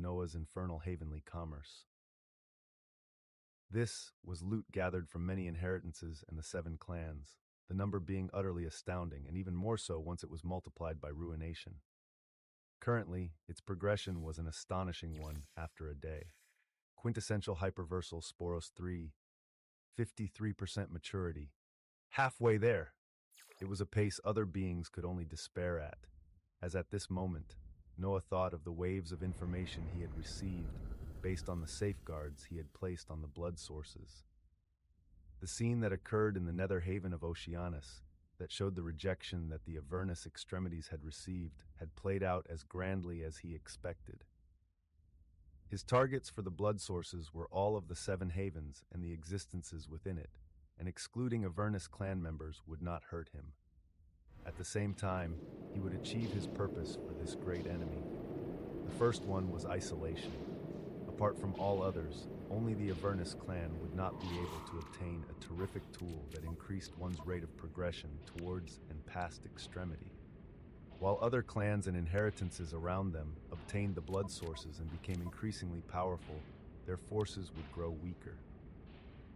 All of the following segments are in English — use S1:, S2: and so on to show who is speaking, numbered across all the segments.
S1: Noah's infernal havenly commerce. This was loot gathered from many inheritances and the 7 clans, the number being utterly astounding, and even more so once it was multiplied by ruination. Currently, its progression was an astonishing one after a day. Quintessential hyperversal Sporos 3, 53% maturity. Halfway there! It was a pace other beings could only despair at, as at this moment, Noah thought of the waves of information he had received based on the safeguards he had placed on the blood sources. The scene that occurred in the nether haven of Oceanus, that showed the rejection that the Avernus extremities had received, had played out as grandly as he expected. His targets for the blood sources were all of the 7 havens and the existences within it, and excluding Avernus clan members would not hurt him. At the same time, he would achieve his purpose for this great enemy. The first one was isolation. Apart from all others, only the Avernus clan would not be able to obtain a terrific tool that increased one's rate of progression towards and past extremity. While other clans and inheritances around them obtained the blood sources and became increasingly powerful, their forces would grow weaker.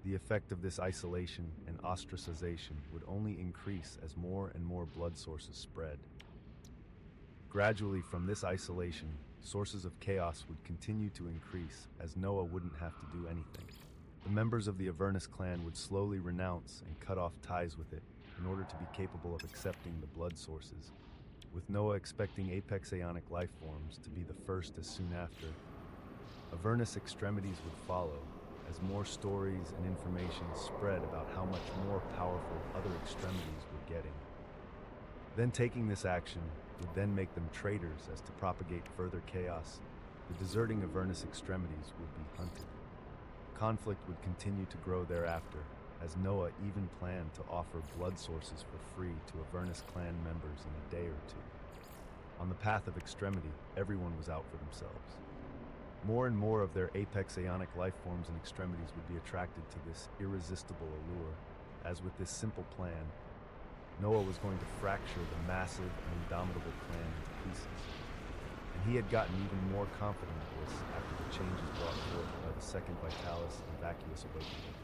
S1: The effect of this isolation and ostracization would only increase as more and more blood sources spread. Gradually, from this isolation, sources of chaos would continue to increase as Noah wouldn't have to do anything. The members of the Avernus clan would slowly renounce and cut off ties with it in order to be capable of accepting the blood sources, with Noah expecting apex aeonic life forms to be the first as soon after. Avernus extremities would follow, as more stories and information spread about how much more powerful other extremities were getting. Then taking this action would then make them traitors as to propagate further chaos. The deserting Avernus extremities would be hunted. Conflict would continue to grow thereafter, as Noah even planned to offer blood sources for free to Avernus clan members in a day or two. On the path of extremity, everyone was out for themselves. More and more of their apex aeonic life forms and extremities would be attracted to this irresistible allure, as with this simple plan, Noah was going to fracture the massive and indomitable clan into pieces. And he had gotten even more confident of this after the changes brought forth by the second Vitalis and Vacuous awakening.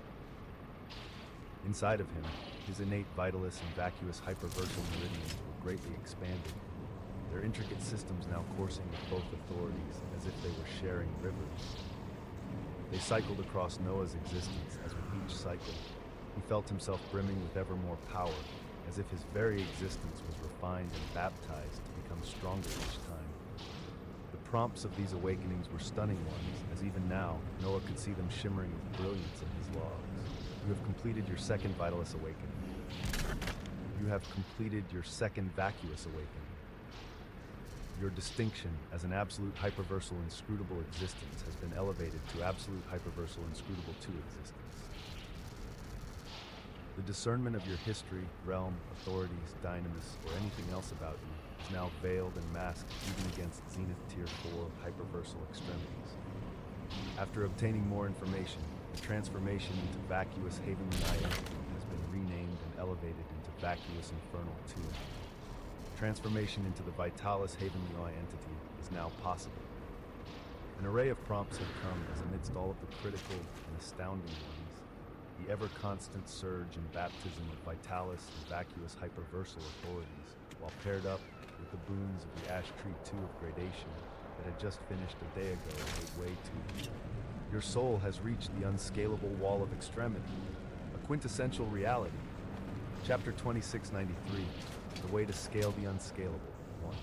S1: Inside of him, his innate Vitalis and Vacuous hyperversal meridians were greatly expanded, their intricate systems now coursing with both authorities as if they were sharing rivers. They cycled across Noah's existence as with each cycle, he felt himself brimming with ever more power, as if his very existence was refined and baptized to become stronger each time. The prompts of these awakenings were stunning ones, as even now, Noah could see them shimmering with brilliance in his logs. You have completed your second Vitalis awakening. You have completed your second Vacuous awakening. Your distinction as an absolute hyperversal inscrutable existence has been elevated to absolute hyperversal inscrutable 2 existence. The discernment of your history, realm, authorities, dynamis, or anything else about you is now veiled and masked even against Zenith Tier 4 hyperversal extremities. After obtaining more information, the transformation into Vacuous Havenly Identity has been renamed and elevated into Vacuous Infernal 2. Transformation into the Vitalis Havenly entity is now possible. An array of prompts have come as amidst all of the critical and astounding ones, the ever-constant surge and baptism of Vitalis and Vacuous hyperversal authorities, while paired up with the boons of the Ash Tree 2 of gradation that had just finished a day ago made way to you. Your soul has reached the unscalable wall of extremity, a quintessential reality. Chapter 2693, The Way to Scale the Unscalable. 1.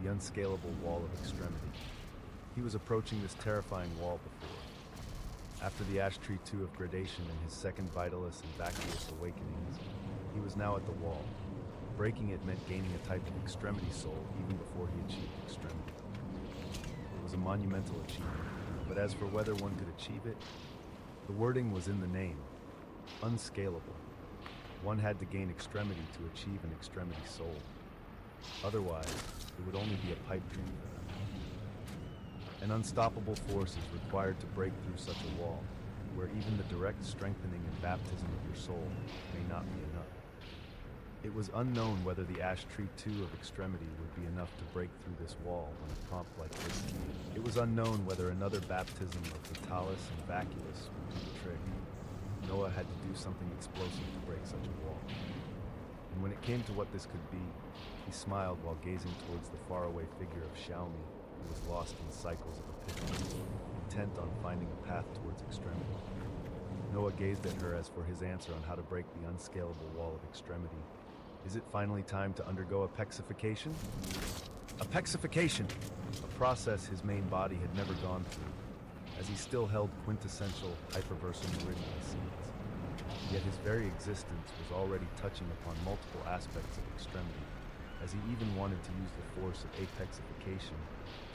S1: The Unscalable Wall of Extremity. He was approaching this terrifying wall before. After the Ash Tree 2 of gradation and his second Vitalis and Vacuous awakenings, he was now at the wall. Breaking it meant gaining a type of extremity soul even before he achieved extremity. It was a monumental achievement, but as for whether one could achieve it, the wording was in the name. Unscalable. One had to gain extremity to achieve an extremity soul. Otherwise, it would only be a pipe dream for them. An unstoppable force is required to break through such a wall, where even the direct strengthening and baptism of your soul may not be enough. It was unknown whether the ash tree 2 of extremity would be enough to break through this wall when a prompt like this came. It was unknown whether another baptism of Vitalis and Vacuous would do the trick. Noah had to do something explosive to break such a wall. And when it came to what this could be, he smiled while gazing towards the faraway figure of Xiaomi, who was lost in cycles of epiphany, intent on finding a path towards extremity. Noah gazed at her as for his answer on how to break the unscalable wall of extremity. Is it finally time to undergo apexification? Apexification! A process his main body had never gone through, as he still held quintessential hyperversal meridian seeds. Yet his very existence was already touching upon multiple aspects of extremity, as he even wanted to use the force of apexification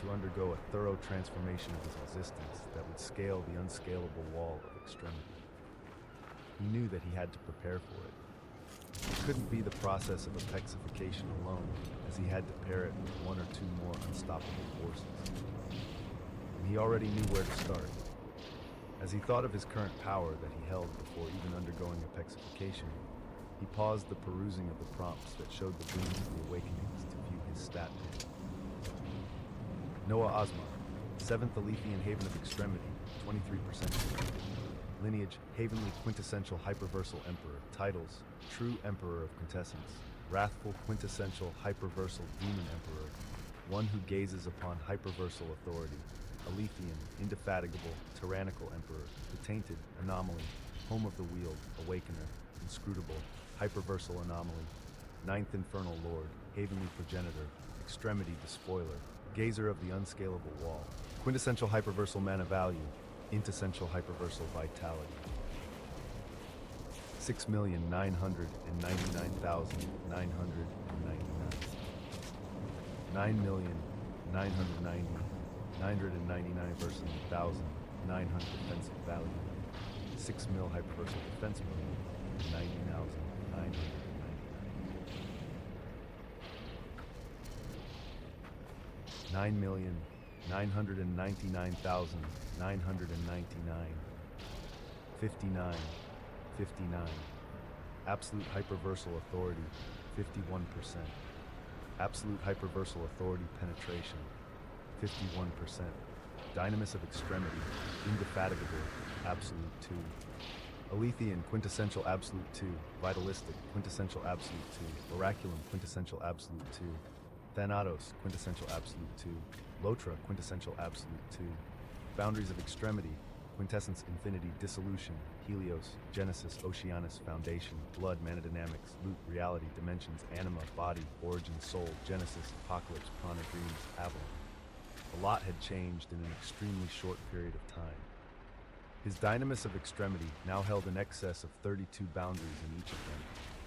S1: to undergo a thorough transformation of his existence that would scale the unscalable wall of extremity. He knew that he had to prepare for it. It couldn't be the process of apexification alone, as he had to pair it with one or two more unstoppable forces. And he already knew where to start. As he thought of his current power that he held before even undergoing apexification, he paused the perusing of the prompts that showed the runes of the awakenings to view his stat page. Noah Osmar, 7th Alethian Haven of Extremity, 23%. Lineage, Havenly Quintessential Hyperversal Emperor. Titles, True Emperor of Quintessence. Wrathful Quintessential Hyperversal Demon Emperor. One who gazes upon hyperversal authority. Alethian, Indefatigable, Tyrannical Emperor. The Tainted, Anomaly. Home of the Wheeled, Awakener. Inscrutable, Hyperversal Anomaly. 9th Infernal Lord, Havenly Progenitor. Extremity Despoiler. Gazer of the Unscalable Wall. Quintessential Hyperversal Mana Value. Quintessential Hyperversal Vitality. 6,999,999. 9,990,999 versus 1,900 defensive value. 6 mil hyperversal defense million. 90,999. 9,999,999. 59. 59. Absolute Hyperversal Authority, 51%. Absolute Hyperversal Authority Penetration, 51%. Dynamis of Extremity, Indefatigable, Absolute 2. Alethian, Quintessential Absolute 2. Vitalistic, Quintessential Absolute 2. Oraculum, Quintessential Absolute 2. Thanatos, Quintessential Absolute 2. Lotra, Quintessential Absolute 2. Boundaries of Extremity, Quintessence Infinity Dissolution, Helios, Genesis, Oceanus, Foundation, Blood, Manadynamics, Loot, Reality, Dimensions, Anima, Body, Origin, Soul, Genesis, Apocalypse, Prana, Dreams, Avalon. A lot had changed in an extremely short period of time. His Dynamis of Extremity now held in excess of 32 boundaries in each of them,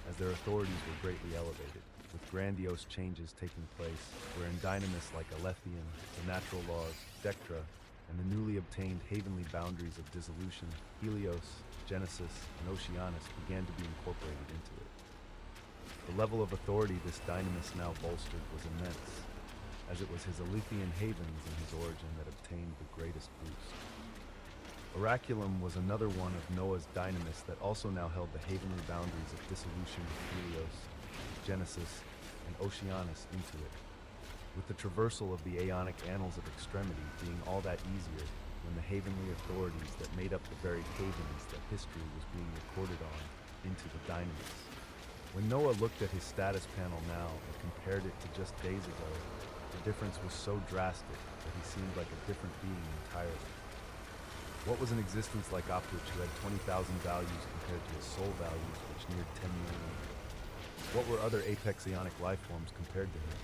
S1: as their authorities were greatly elevated, with grandiose changes taking place, wherein Dynamis like Alethian, the Natural Laws, Dectra, and the newly obtained Havenly boundaries of Dissolution, Helios, Genesis, and Oceanus began to be incorporated into it. The level of authority this Dynamis now bolstered was immense, as it was his Alethian havens in his origin that obtained the greatest boost. Oraculum was another one of Noah's Dynamis that also now held the Havenly boundaries of Dissolution, Helios, Genesis, and Oceanus into it, with the traversal of the Aeonic annals of extremity being all that easier when the Havenly authorities that made up the very havens that history was being recorded on into the Dynamis. When Noah looked at his status panel now and compared it to just days ago, the difference was so drastic that he seemed like a different being entirely. What was an existence like Optwitch who had 20,000 values compared to his soul values which neared 10 million? What were other apex Aeonic life forms compared to him?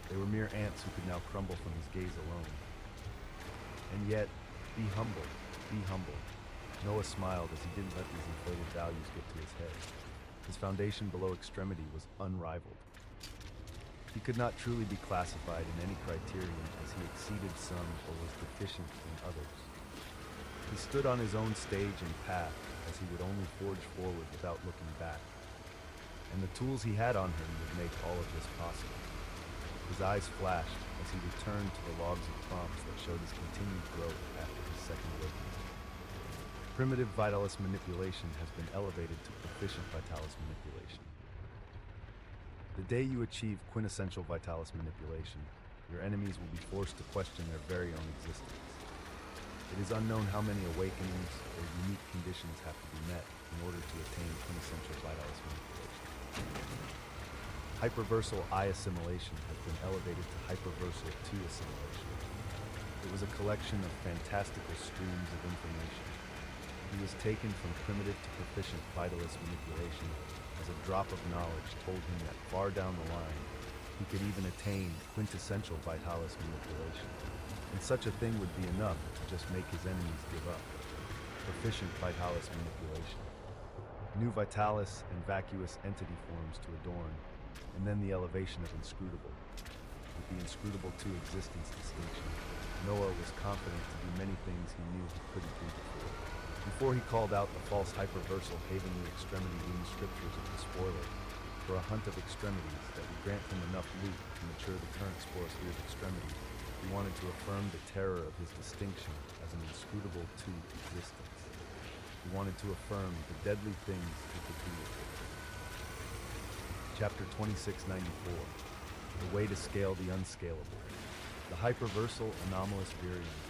S1: They were mere ants who could now crumble from his gaze alone. And yet, be humble, be humble. Noah smiled as he didn't let these inflated values get to his head. His foundation below extremity was unrivaled. He could not truly be classified in any criterion as he exceeded some or was deficient in others. He stood on his own stage and path as he would only forge forward without looking back. And the tools he had on him would make all of this possible. His eyes flashed as he returned to the logs of prompts that showed his continued growth after his second awakening. Primitive Vitalis manipulation has been elevated to proficient Vitalis manipulation. The day you achieve quintessential Vitalis manipulation, your enemies will be forced to question their very own existence. It is unknown how many awakenings or unique conditions have to be met in order to attain quintessential Vitalis manipulation. Hyperversal I assimilation has been elevated to hyperversal II assimilation. It was a collection of fantastical streams of information. He was taken from primitive to proficient Vitalis manipulation as a drop of knowledge told him that far down the line, he could even attain quintessential Vitalis manipulation. And such a thing would be enough to just make his enemies give up. Proficient Vitalis manipulation. New Vitalis and vacuous entity forms to adorn, and then the elevation of inscrutable. With the inscrutable to existence distinction, Noah was confident to do many things he knew he couldn't do before. Before he called out the false hyperversal havenly extremity rune scriptures of the spoiler for a hunt of extremities that would grant him enough loot to mature the current sporosphere's extremity, he wanted to affirm the terror of his distinction as an inscrutable to existence. He wanted to affirm the deadly things he could do with it. Chapter 2694, The Way to Scale the Unscalable. The Hyperversal Anomalous Virion.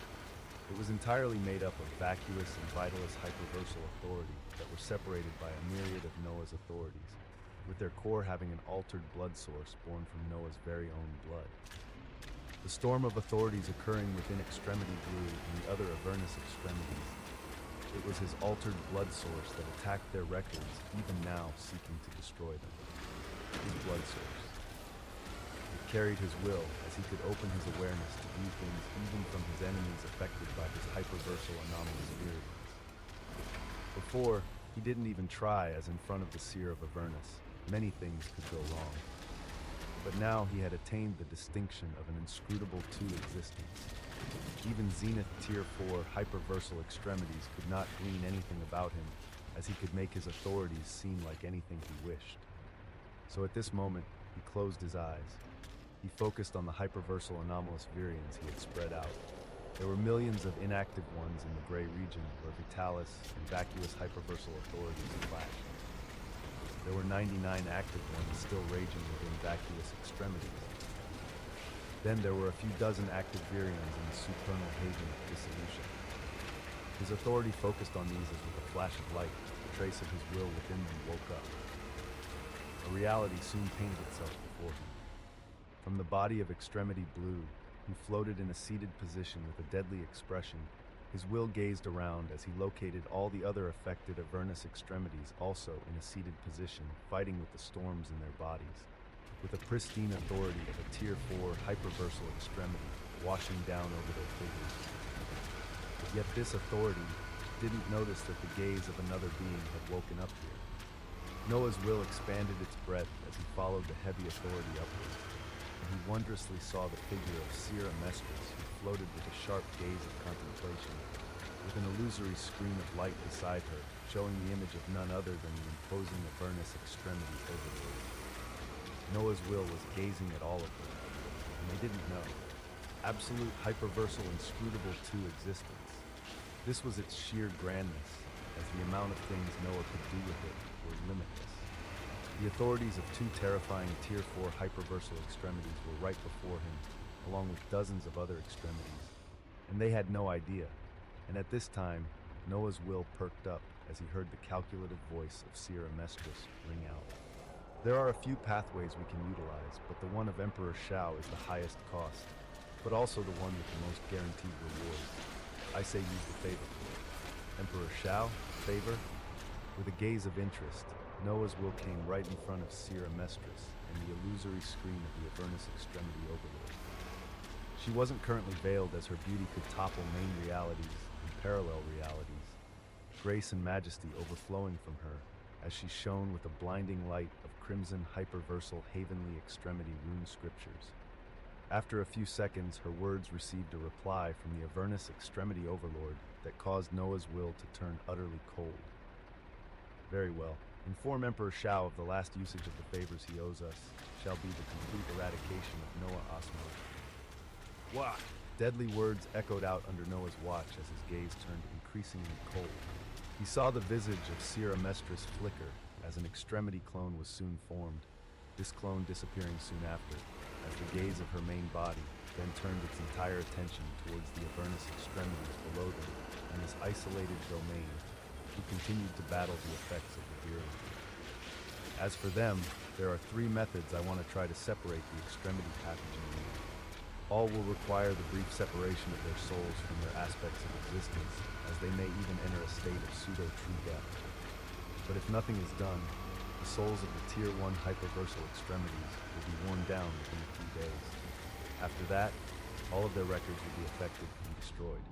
S1: It was entirely made up of vacuous and Vitalis hyperversal authority that were separated by a myriad of Noah's authorities, with their core having an altered blood source born from Noah's very own blood. The storm of authorities occurring within Extremity Blue and the other Avernus extremities. It was his altered blood source that attacked their records, even now seeking to destroy them. His blood source. It carried his will as he could open his awareness to view things even from his enemies affected by his hyperversal anomalous virions. Before, he didn't even try as in front of the seer of Avernus. Many things could go wrong. But now he had attained the distinction of an inscrutable to existence. Even Zenith Tier 4 hyperversal extremities could not glean anything about him, as he could make his authorities seem like anything he wished. So at this moment, he closed his eyes. He focused on the hyperversal anomalous virions he had spread out. There were millions of inactive ones in the gray region where Vitalis and vacuous hyperversal authorities clashed. There were 99 active ones still raging within vacuous extremities. Then there were a few dozen active virions in the supernal haven of dissolution. His authority focused on these as with a flash of light, the trace of his will within them woke up. A reality soon painted itself before him. From the body of Extremity Blue, who floated in a seated position with a deadly expression, his will gazed around as he located all the other affected Avernus extremities also in a seated position, fighting with the storms in their bodies, with a pristine authority of a Tier 4 hyperversal extremity washing down over their figures. Yet this authority didn't notice that the gaze of another being had woken up here. Noah's will expanded its breadth as he followed the heavy authority upwards, and he wondrously saw the figure of Seer Amestris, who floated with a sharp gaze of contemplation, with an illusory screen of light beside her, showing the image of none other than the imposing Avernus extremity overlord. Noah's will was gazing at all of them, and they didn't know. Absolute hyperversal inscrutable to existence. This was its sheer grandness, as the amount of things Noah could do with it were limitless. The authorities of two terrifying Tier 4 hyperversal extremities were right before him, along with dozens of other extremities, and they had no idea. And at this time, Noah's will perked up as he heard the calculative voice of Seer Amestris ring out. There are a few pathways we can utilize, but the one of Emperor Shao is the highest cost, but also the one with the most guaranteed rewards. I say use the favor. Emperor Shao, favor? With a gaze of interest, Noah's will came right in front of Seer Amestris and the illusory screen of the Avernus Extremity Overlord. She wasn't currently veiled, as her beauty could topple main realities and parallel realities, grace and majesty overflowing from her as she shone with a blinding light of crimson hyperversal havenly extremity rune scriptures. After a few seconds, her words received a reply from the Avernus Extremity Overlord that caused Noah's will to turn utterly cold. Very well. Inform Emperor Shao of the last usage of the favors he owes us shall be the complete eradication of Noah Osmo. What? Deadly words echoed out under Noah's watch as his gaze turned increasingly cold. He saw the visage of Seer Amestris flicker as an extremity clone was soon formed. this clone disappearing soon after, as the gaze of her main body then turned its entire attention towards the Avernus extremities below them in this isolated domain, who continued to battle the effects of the virulence. As for them, there are three methods I want to try to separate the extremity pathogen in. All will require the brief separation of their souls from their aspects of existence, as they may even enter a state of pseudo-true death. But if nothing is done, the souls of the Tier 1 hyperversal extremities will be worn down within a few days. After that, all of their records will be affected and destroyed.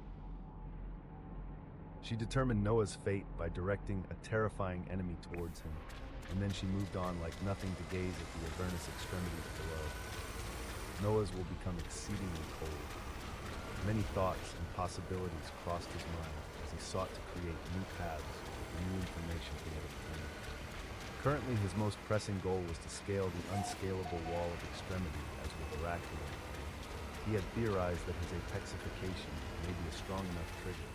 S1: She determined Noah's fate by directing a terrifying enemy towards him, and then she moved on like nothing to gaze at the Avernus extremities below. Noah's will become exceedingly cold. Many thoughts and possibilities crossed his mind as he sought to create new paths with the new information he had obtained. Currently, his most pressing goal was to scale the unscalable wall of extremity as with Oraculum. He had theorized that his apexification may be a strong enough trigger.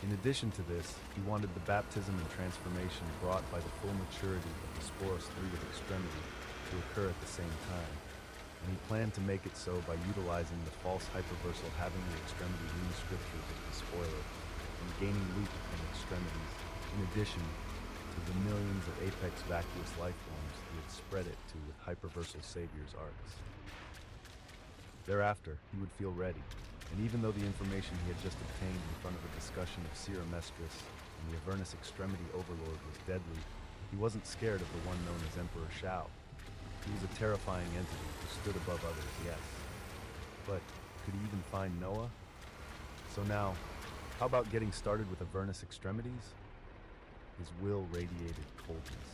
S1: In addition to this, he wanted the baptism and transformation brought by the full maturity of the Sporos 3 of extremity to occur at the same time, and he planned to make it so by utilizing the false hyperversal having the extremity rune scriptures of the spoiler and gaining loot from extremities, in addition to the millions of apex vacuous life forms he had spread it to with hyperversal savior's arcs. Thereafter, he would feel ready, and even though the information he had just obtained in front of a discussion of Seer Mestris and the Avernus extremity overlord was deadly, he wasn't scared of the one known as Emperor Shao. He was a terrifying entity who stood above others, yes. But could he even find Noah? So now, how about getting started with Avernus extremities? His will radiated coldness.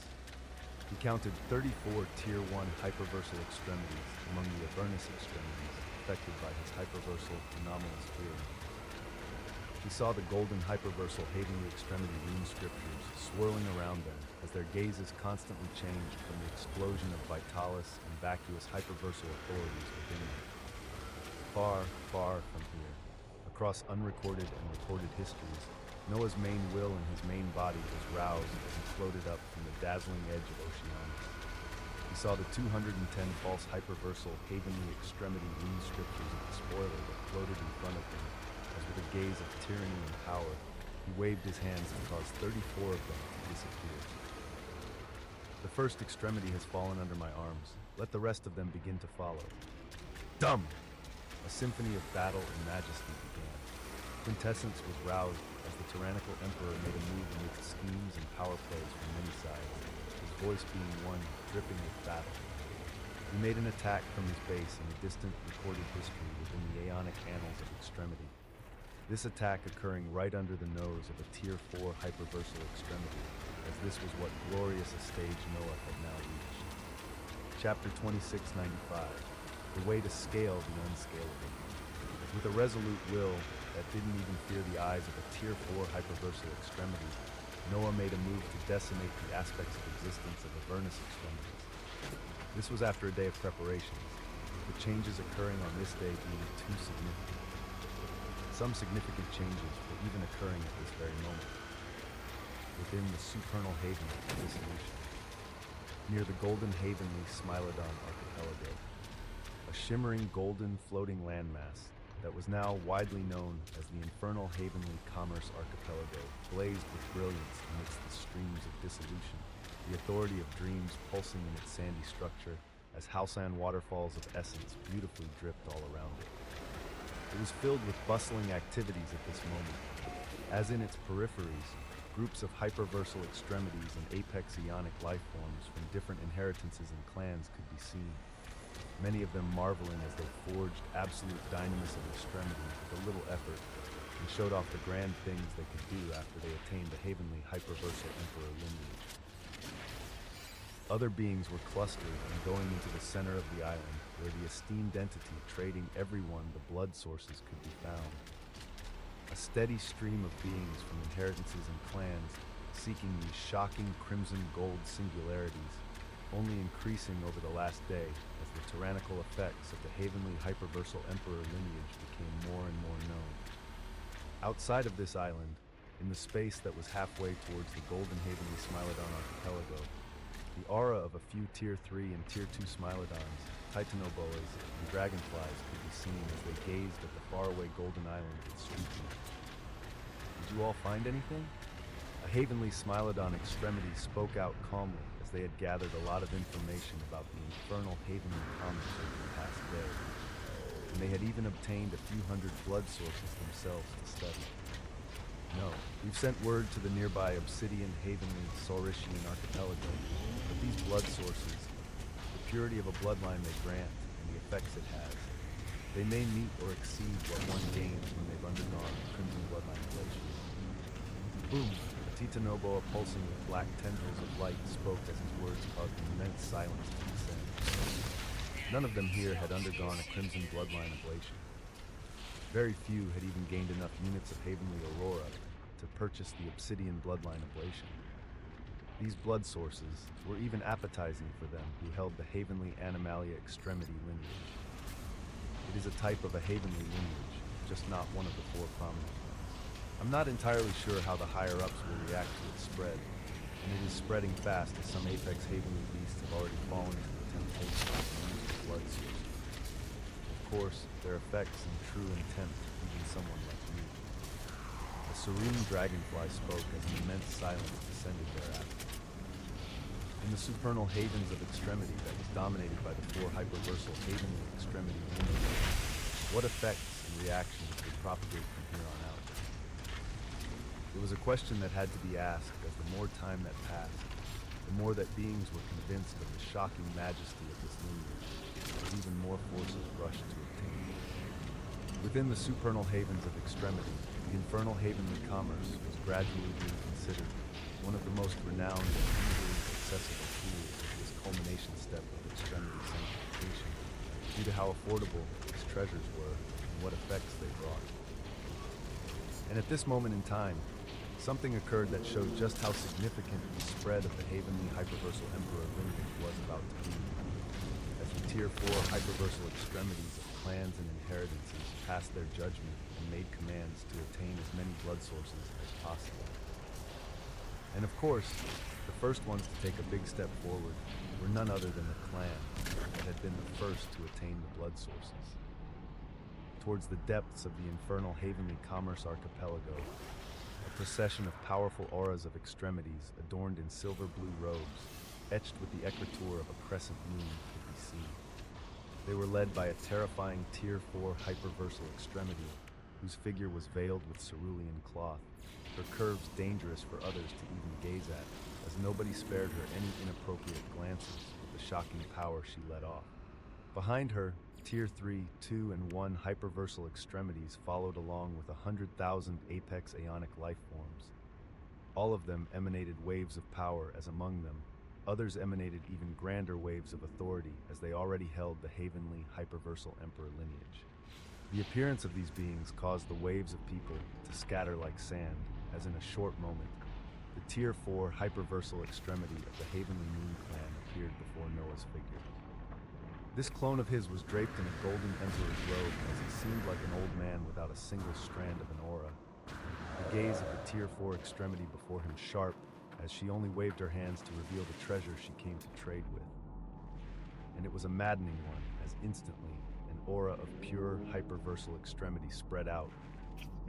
S1: He counted 34 Tier 1 hyperversal extremities among the Avernus extremities affected by his hyperversal anomalous clearing. He saw the golden hyperversal Havenly extremity rune scriptures swirling around them as their gazes constantly changed from the explosion of vitalis and vacuous hyperversal authorities within them. Far, far from here, across unrecorded and recorded histories, Noah's main will and his main body was roused as he floated up from the dazzling edge of Oceanus. He saw the 210 false hyperversal Havenly extremity rune scriptures of the spoiler that floated in front of him, as with a gaze of tyranny and power, he waved his hands and caused 34 of them to disappear. The first extremity has fallen under my arms. Let the rest of them begin to follow. Dum! A symphony of battle and majesty began. Quintessence was roused as the tyrannical emperor made a move amidst schemes and power plays from many sides, his voice being one dripping with battle. He made an attack from his base in a distant recorded history within the aeonic annals of extremity. This attack occurring right under the nose of a Tier 4 hyperversal extremity, as this was what glorious a stage Noah had now reached. Chapter 2695, The Way to Scale the Unscalable. With a resolute will that didn't even fear the eyes of a Tier 4 hyperversal extremity, Noah made a move to decimate the aspects of existence of Avernus extremities. This was after a day of preparations, with the changes occurring on this day being too significant. Some significant changes were even occurring at this very moment, within the supernal haven of dissolution, near the golden Havenly Smilodon archipelago, a shimmering golden floating landmass that was now widely known as the infernal Havenly Commerce Archipelago blazed with brilliance amidst the streams of dissolution, the authority of dreams pulsing in its sandy structure as Halcyon waterfalls of essence beautifully dripped all around it. It was filled with bustling activities at this moment. As in its peripheries, groups of hyperversal extremities and apex eonic life forms from different inheritances and clans could be seen, many of them marveling as they forged absolute dynamis of extremity with a little effort and showed off the grand things they could do after they attained the Havenly hyperversal emperor lineage. Other beings were clustered and going into the center of the island, where the esteemed entity trading everyone the blood sources could be found. A steady stream of beings from inheritances and clans seeking these shocking crimson gold singularities, only increasing over the last day as the tyrannical effects of the Havenly hyperversal emperor lineage became more and more known. Outside of this island, in the space that was halfway towards the golden Havenly Smilodon archipelago, The aura of a few Tier 3 and Tier 2 Smilodons, Titanoboas, and dragonflies could be seen as they gazed at the faraway golden island with streaking. Did you all find anything? A Havenly Smilodon extremity spoke out calmly as they had gathered a lot of information about the infernal Havenly comets over the past day, and they had even obtained a few hundred blood sources themselves to study. No, we've sent word to the nearby Obsidian Havenly Saurischian archipelago, but these blood sources, the purity of a bloodline they grant, and the effects it has, they may meet or exceed what one gains when they've undergone crimson bloodline ablation. Boom! A Titanoboa pulsing with black tendrils of light spoke as his words caused immense silence to descend. None of them here had undergone a crimson bloodline ablation. Very few had even gained enough units of Havenly Aurora to purchase the Obsidian bloodline ablation. These blood sources were even appetizing for them who held the Havenly Animalia extremity lineage. It is a type of a Havenly lineage, just not one of the four prominent. I'm not entirely sure how the higher-ups will react to its spread, and it is spreading fast as some apex Havenly beasts have already fallen to the temptation to use the blood sources. Of course, their effects and true intent even someone like me. A serene dragonfly spoke as an immense silence descended thereafter. In the supernal havens of extremity that was dominated by the four hyperversal Havenly extremity lineages, what effects and reactions would propagate from here on out? It was a question that had to be asked as the more time that passed, the more that beings were convinced of the shocking majesty of this lineage, as even more forces rushed to obtain it. Within the supernal havens of extremity, the infernal Havenly commerce was gradually being considered one of the most renowned and easily accessible tools of this culmination step of extremity sanctification, due to how affordable its treasures were and what effects they brought. And at this moment in time, something occurred that showed just how significant the spread of the Havenly Hyperversal Emperor lineage was about to be, as the Tier 4 hyperversal extremities of clans and inheritances passed their judgment and made commands to attain as many blood sources as possible. And of course, the first ones to take a big step forward were none other than the clan that had been the first to attain the blood sources. Towards the depths of the infernal Havenly Commerce Archipelago, a procession of powerful auras of extremities adorned in silver-blue robes, etched with the equator of a crescent moon, could be seen. They were led by a terrifying Tier 4 hyperversal extremity, whose figure was veiled with cerulean cloth, her curves dangerous for others to even gaze at, as nobody spared her any inappropriate glances with the shocking power she let off. Behind her, Tier 3, 2, and 1 hyperversal extremities followed along with 100,000 apex aeonic life forms. All of them emanated waves of power, as among them, others emanated even grander waves of authority, as they already held the Havenly Hyperversal Emperor lineage. The appearance of these beings caused the waves of people to scatter like sand, as in a short moment, the Tier 4 hyperversal extremity of the Havenly Moon clan appeared before Noah's figure. This clone of his was draped in a golden emperor's robe, as he seemed like an old man without a single strand of an aura. The gaze of the Tier 4 extremity before him sharp, as she only waved her hands to reveal the treasure she came to trade with. And it was a maddening one, as instantly an aura of pure hyperversal extremity spread out,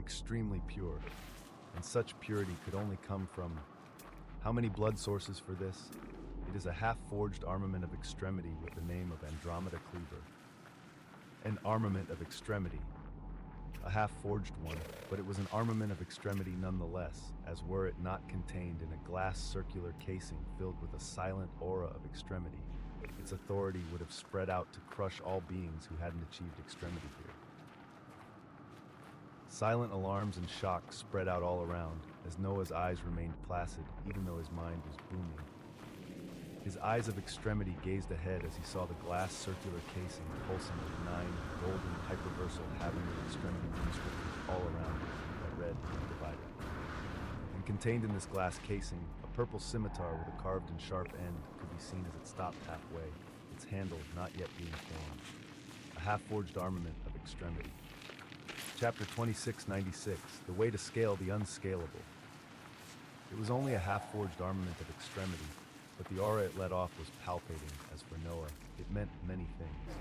S1: extremely pure, and such purity could only come from... How many blood sources for this? It is a half-forged armament of extremity with the name of Andromeda Cleaver. An armament of extremity. A half-forged one, but it was an armament of extremity nonetheless, as were it not contained in a glass circular casing filled with a silent aura of extremity, its authority would have spread out to crush all beings who hadn't achieved extremity here. Silent alarms and shocks spread out all around, as Noah's eyes remained placid, even though his mind was booming. His eyes of extremity gazed ahead as he saw the glass circular casing pulsing with 9 golden hyperversal Havenly extremity moonscriptures all around it that read "Divided." And contained in this glass casing, a purple scimitar with a carved and sharp end could be seen as it stopped halfway, its handle not yet being formed. A half-forged armament of extremity. Chapter 2696, The Way to Scale the Unscalable. It was only a half-forged armament of extremity, But the aura it let off was palpating. As for Noah, it meant many things.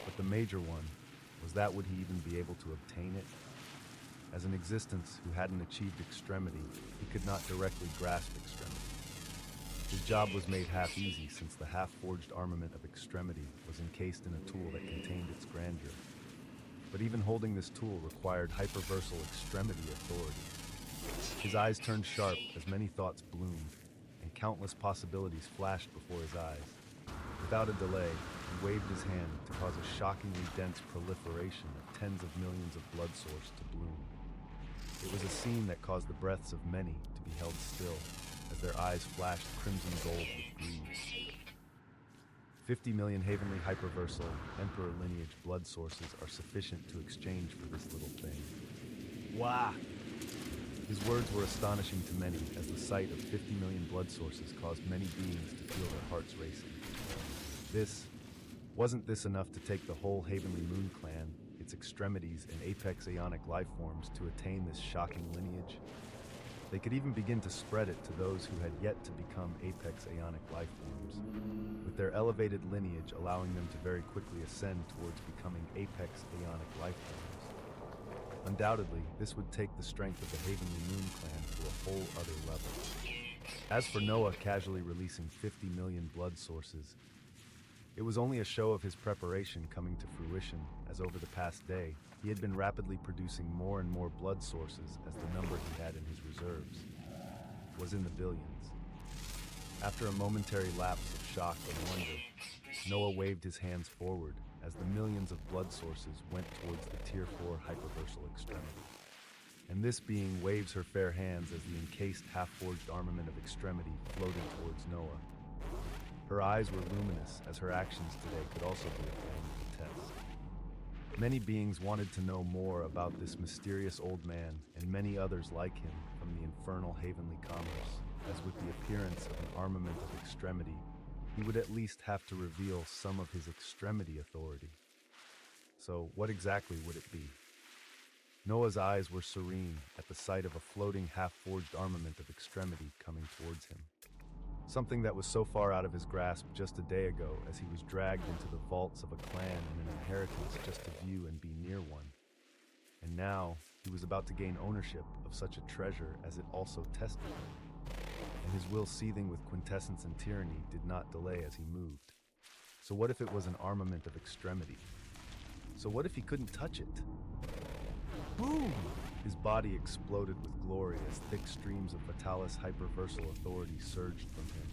S1: But the major one was that would he even be able to obtain it? As an existence who hadn't achieved extremity, he could not directly grasp extremity. His job was made half easy since the half-forged armament of extremity was encased in a tool that contained its grandeur. But even holding this tool required hyperversal extremity authority. His eyes turned sharp as many thoughts bloomed, and countless possibilities flashed before his eyes. Without a delay, he waved his hand to cause a shockingly dense proliferation of tens of millions of blood source to bloom. It was a scene that caused the breaths of many to be held still, as their eyes flashed crimson gold with greed. 50 million Havenly hyperversal Emperor lineage blood sources are sufficient to exchange for this little thing. Wah! His words were astonishing to many, as the sight of 50 million blood sources caused many beings to feel their hearts racing. Wasn't this enough to take the whole Havenly Moon clan, its extremities and apex aeonic life forms to attain this shocking lineage? They could even begin to spread it to those who had yet to become apex aeonic life forms, with their elevated lineage allowing them to very quickly ascend towards becoming apex aeonic life forms. Undoubtedly, this would take the strength of the Havenly Moon clan to a whole other level. As for Noah casually releasing 50 million blood sources, it was only a show of his preparation coming to fruition, as over the past day, he had been rapidly producing more and more blood sources as the number he had in his reserves was in the billions. After a momentary lapse of shock and wonder, Noah waved his hands forward as the millions of blood sources went towards the Tier 4 hyperversal extremity. And this being waves her fair hands as the encased half-forged armament of extremity floated towards Noah. Her eyes were luminous, as her actions today could also be a form of a test. Many beings wanted to know more about this mysterious old man and many others like him from the infernal Havenly commerce, as with the appearance of an armament of extremity, he would at least have to reveal some of his extremity authority. So what exactly would it be? Noah's eyes were serene at the sight of a floating half-forged armament of extremity coming towards him. Something that was so far out of his grasp just a day ago as he was dragged into the vaults of a clan and an inheritance just to view and be near one. And now, he was about to gain ownership of such a treasure as it also tested him. And his will seething with quintessence and tyranny did not delay as he moved. So what if it was an armament of extremity? So what if he couldn't touch it? Boom! His body exploded with glory as thick streams of Vitalis hyperversal authority surged from him.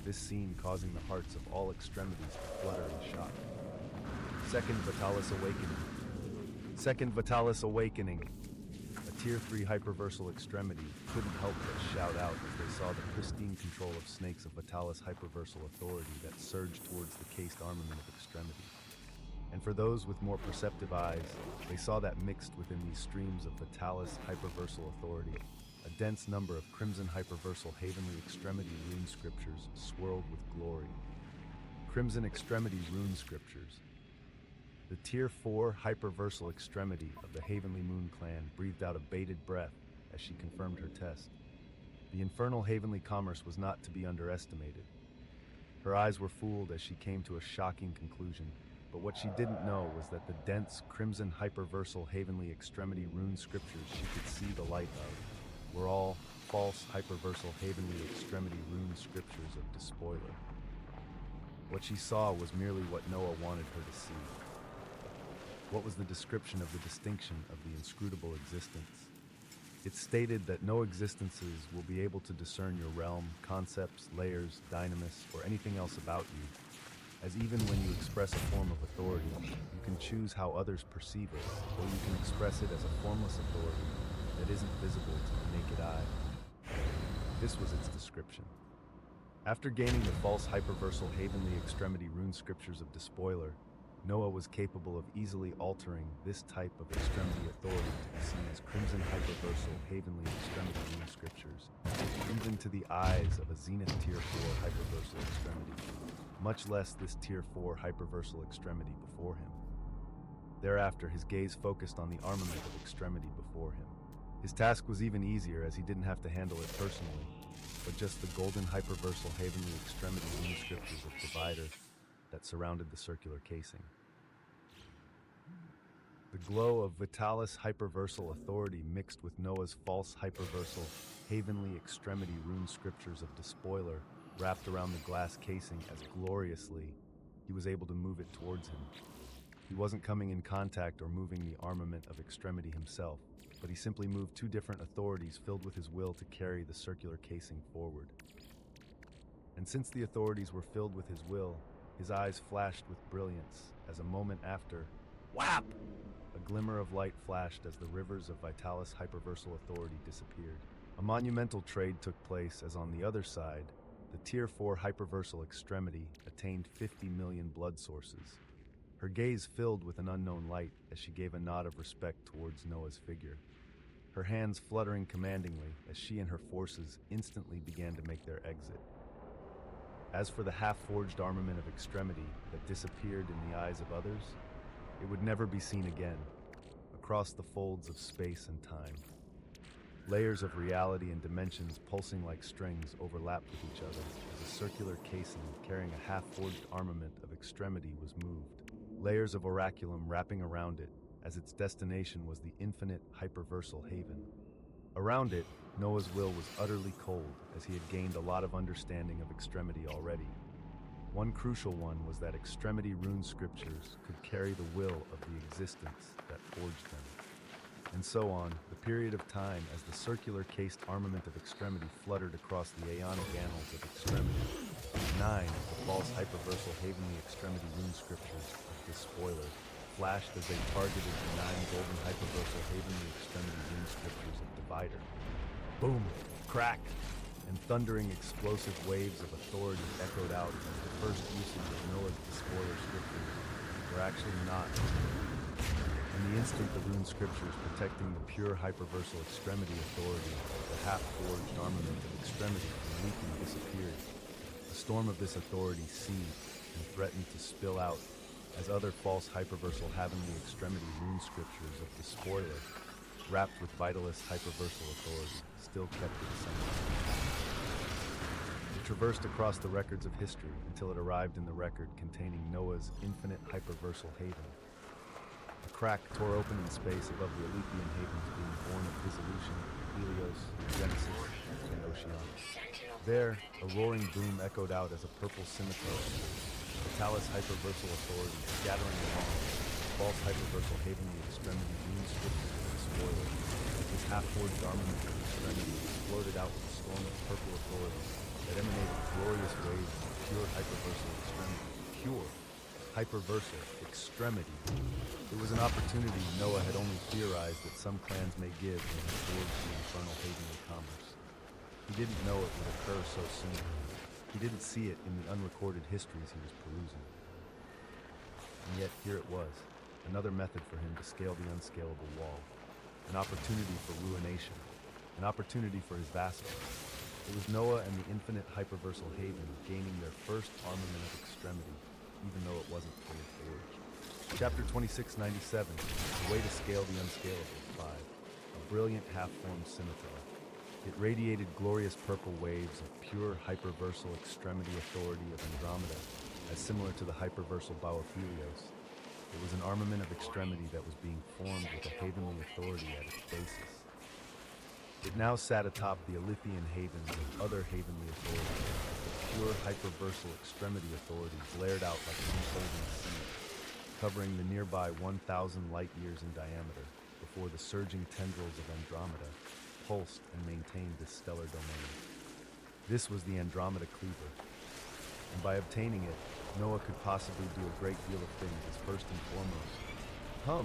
S1: This scene causing the hearts of all extremities to flutter in shock. Second Vitalis Awakening! A Tier 3 hyperversal extremity couldn't help but shout out as they saw the pristine control of snakes of Vitalis hyperversal authority that surged towards the cased armament of extremity. And for those with more perceptive eyes, they saw that mixed within these streams of Vitalis hyperversal authority, a dense number of crimson hyperversal Havenly extremity rune scriptures swirled with glory. Crimson extremity rune scriptures. The Tier 4 hyperversal extremity of the Havenly Moon clan breathed out a bated breath as she confirmed her test. The infernal Havenly commerce was not to be underestimated. Her eyes were fooled as she came to a shocking conclusion. But what she didn't know was that the dense, crimson, hyperversal, Havenly extremity rune scriptures she could see the light of were all false, hyperversal, Havenly extremity rune scriptures of Despoiler. What she saw was merely what Noah wanted her to see. What was the description of the distinction of the inscrutable existence? It stated that no existences will be able to discern your realm, concepts, layers, dynamis, or anything else about you, as even when you express a form of authority, you can choose how others perceive it, or you can express it as a formless authority that isn't visible to the naked eye. This was its description. After gaining the false hyperversal Havenly extremity rune scriptures of Despoiler, Noah was capable of easily altering this type of extremity authority to be seen as crimson hyperversal Havenly extremity rune scriptures, even to the eyes of a Zenith Tier 4 hyperversal extremity, much less this Tier 4 hyperversal extremity before him. Thereafter, his gaze focused on the armament of extremity before him. His task was even easier as he didn't have to handle it personally. but just the golden hyperversal heavenly extremity rune scriptures of Divider that surrounded the circular casing. The glow of Vitalis hyperversal authority mixed with Noah's false hyperversal heavenly extremity rune scriptures of Despoiler wrapped around the glass casing as gloriously he was able to move it towards him. He wasn't coming in contact or moving the armament of extremity himself, but he simply moved two different authorities filled with his will to carry the circular casing forward. And since the authorities were filled with his will, his eyes flashed with brilliance as a moment after, whap! A glimmer of light flashed as the rivers of Vitalis hyperversal authority disappeared. A monumental trade took place as on the other side, the Tier 4 hyperversal extremity attained 50 million blood sources. Her gaze filled with an unknown light as she gave a nod of respect towards Noah's figure. Her hands fluttering commandingly as she and her forces instantly began to make their exit. As for the half-forged armament of extremity that disappeared in the eyes of others, it would never be seen again, across the folds of space and time. Layers of reality and dimensions pulsing like strings overlapped with each other as a circular casing carrying a half-forged armament of extremity was moved. Layers of oraculum wrapping around it as its destination was the infinite hyperversal haven. Around it, Noah's will was utterly cold as he had gained a lot of understanding of extremity already. One crucial one was that extremity rune scriptures could carry the will of the existence that forged them. And so on, the period of time as the circular cased armament of extremity fluttered across the aeonic annals of extremity. 9 of the false hyperversal heavenly extremity rune scriptures of Despoiler flashed as they targeted the 9 golden hyperversal heavenly extremity rune scriptures of Divider. Boom, crack, and thundering explosive waves of authority echoed out as the first usage of Noah's Despoiler scriptures were actually not. In the instant the rune scriptures protecting the pure hyperversal extremity authority, the half-forged armament of extremity from leaking disappeared. A storm of this authority seethed and threatened to spill out as other false hyperversal heavenly extremity rune scriptures of Despoiler, wrapped with Vitalis hyperversal authority, still kept its center. It traversed across the records of history until it arrived in the record containing Noah's infinite hyperversal haven. A crack tore open in space above the Alethean havens being born of dissolution, Helios, Genesis, and Oceanus. There, a roaring boom echoed out as a purple scimitar, Vitalis hyperversal authority scattering along, false hyperversal havenly extremity rune scriptures of Despoiler. This half-forged armament of extremity exploded out with a storm of purple authority that emanated glorious waves of pure hyperversal extremity. Pure hyperversal extremity. It was an opportunity Noah had only theorized that some clans may give when he forged the infernal heavenly commerce. He didn't know it would occur so soon. He didn't see it in the unrecorded histories he was perusing. And yet here it was, another method for him to scale the unscalable wall. An opportunity for ruination. An opportunity for his vassals. It was Noah and the infinite hyperversal haven gaining their first armament of extremity, even though it wasn't fully forged. Chapter 2697, The Way to Scale the Unscalable, 5. A brilliant half-formed scimitar. It radiated glorious purple waves of pure hyperversal extremity authority of Andromeda, as similar to the hyperversal bow of Helios. It was an armament of extremity that was being formed with a heavenly authority at its basis. It now sat atop the Alethean havens with other heavenly authorities. The pure hyperversal extremity authority glared out like an unfolding sea, covering the nearby 1,000 light years in diameter before the surging tendrils of Andromeda pulsed and maintained this stellar domain. This was the Andromeda Cleaver, and by obtaining it, Noah could possibly do a great deal of things as first and foremost. Hum!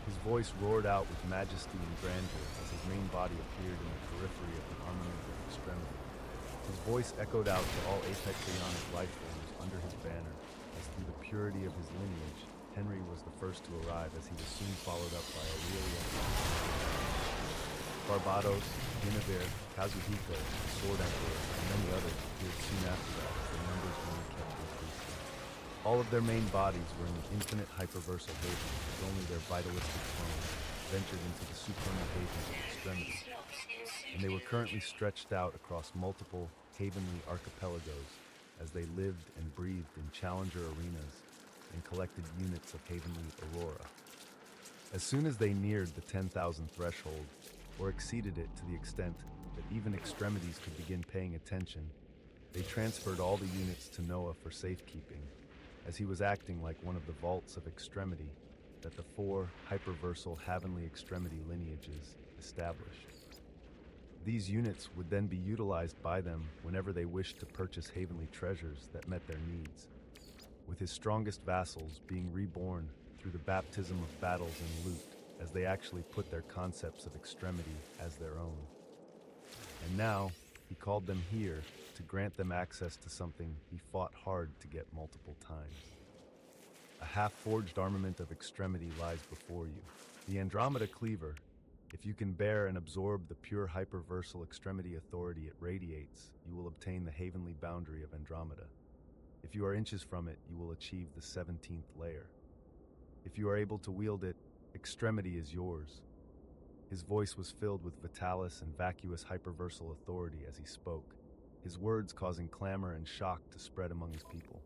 S1: His voice roared out with majesty and grandeur as his main body appeared in the periphery of the armament of extremity. His voice echoed out to all apex ionic life forms under his banner, as through the purity of his lineage, Henry was the first to arrive as he was soon followed up by Aurelia, Barbados, Guinevere, Kazuhiko, the Sword Emperor, and many others appeared soon after that as their numbers only kept increasing. All of their main bodies were in the infinite hyperversal haven as only their vitalistic clones ventured into the supernal havens of extremity. extremity, and they were currently stretched out across multiple Havenly archipelagos as they lived and breathed in Challenger arenas and collected units of Havenly Aurora. As soon as they neared the 10,000 threshold, or exceeded it to the extent that even extremities could begin paying attention, they transferred all the units to Noah for safekeeping, as he was acting like one of the vaults of extremity that the four hyperversal Havenly extremity lineages established. These units would then be utilized by them whenever they wished to purchase Havenly treasures that met their needs, with his strongest vassals being reborn through the baptism of battles and loot, as they actually put their concepts of extremity as their own. And now, he called them here to grant them access to something he fought hard to get multiple times. A half-forged armament of extremity lies before you. The Andromeda Cleaver. If you can bear and absorb the pure hyperversal extremity authority it radiates, you will obtain the Havenly boundary of Andromeda. If you are inches from it, you will achieve the 17th layer. If you are able to wield it, extremity is yours. His voice was filled with vitalis and vacuous hyperversal authority as he spoke, his words causing clamor and shock to spread among his people,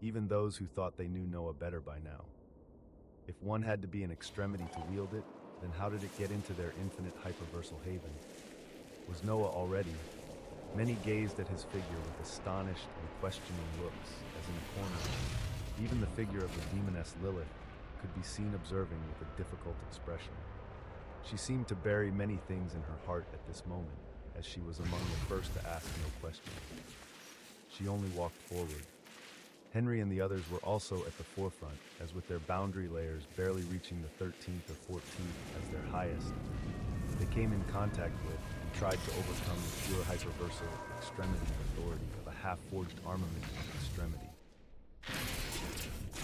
S1: even those who thought they knew Noah better by now. If one had to be an extremity to wield it, then how did it get into their infinite hyperversal haven? Was Noah already? Many gazed at his figure with astonished and questioning looks, as in a corner, even the figure of the demoness Lilith could be seen observing with a difficult expression. She seemed to bury many things in her heart at this moment, as she was among the first to ask no questions. She only walked forward. Henry and the others were also at the forefront, as with their boundary layers barely reaching the 13th or 14th as their highest, they came in contact with and tried to overcome the pure hyperversal extremity authority of a half-forged armament of extremity.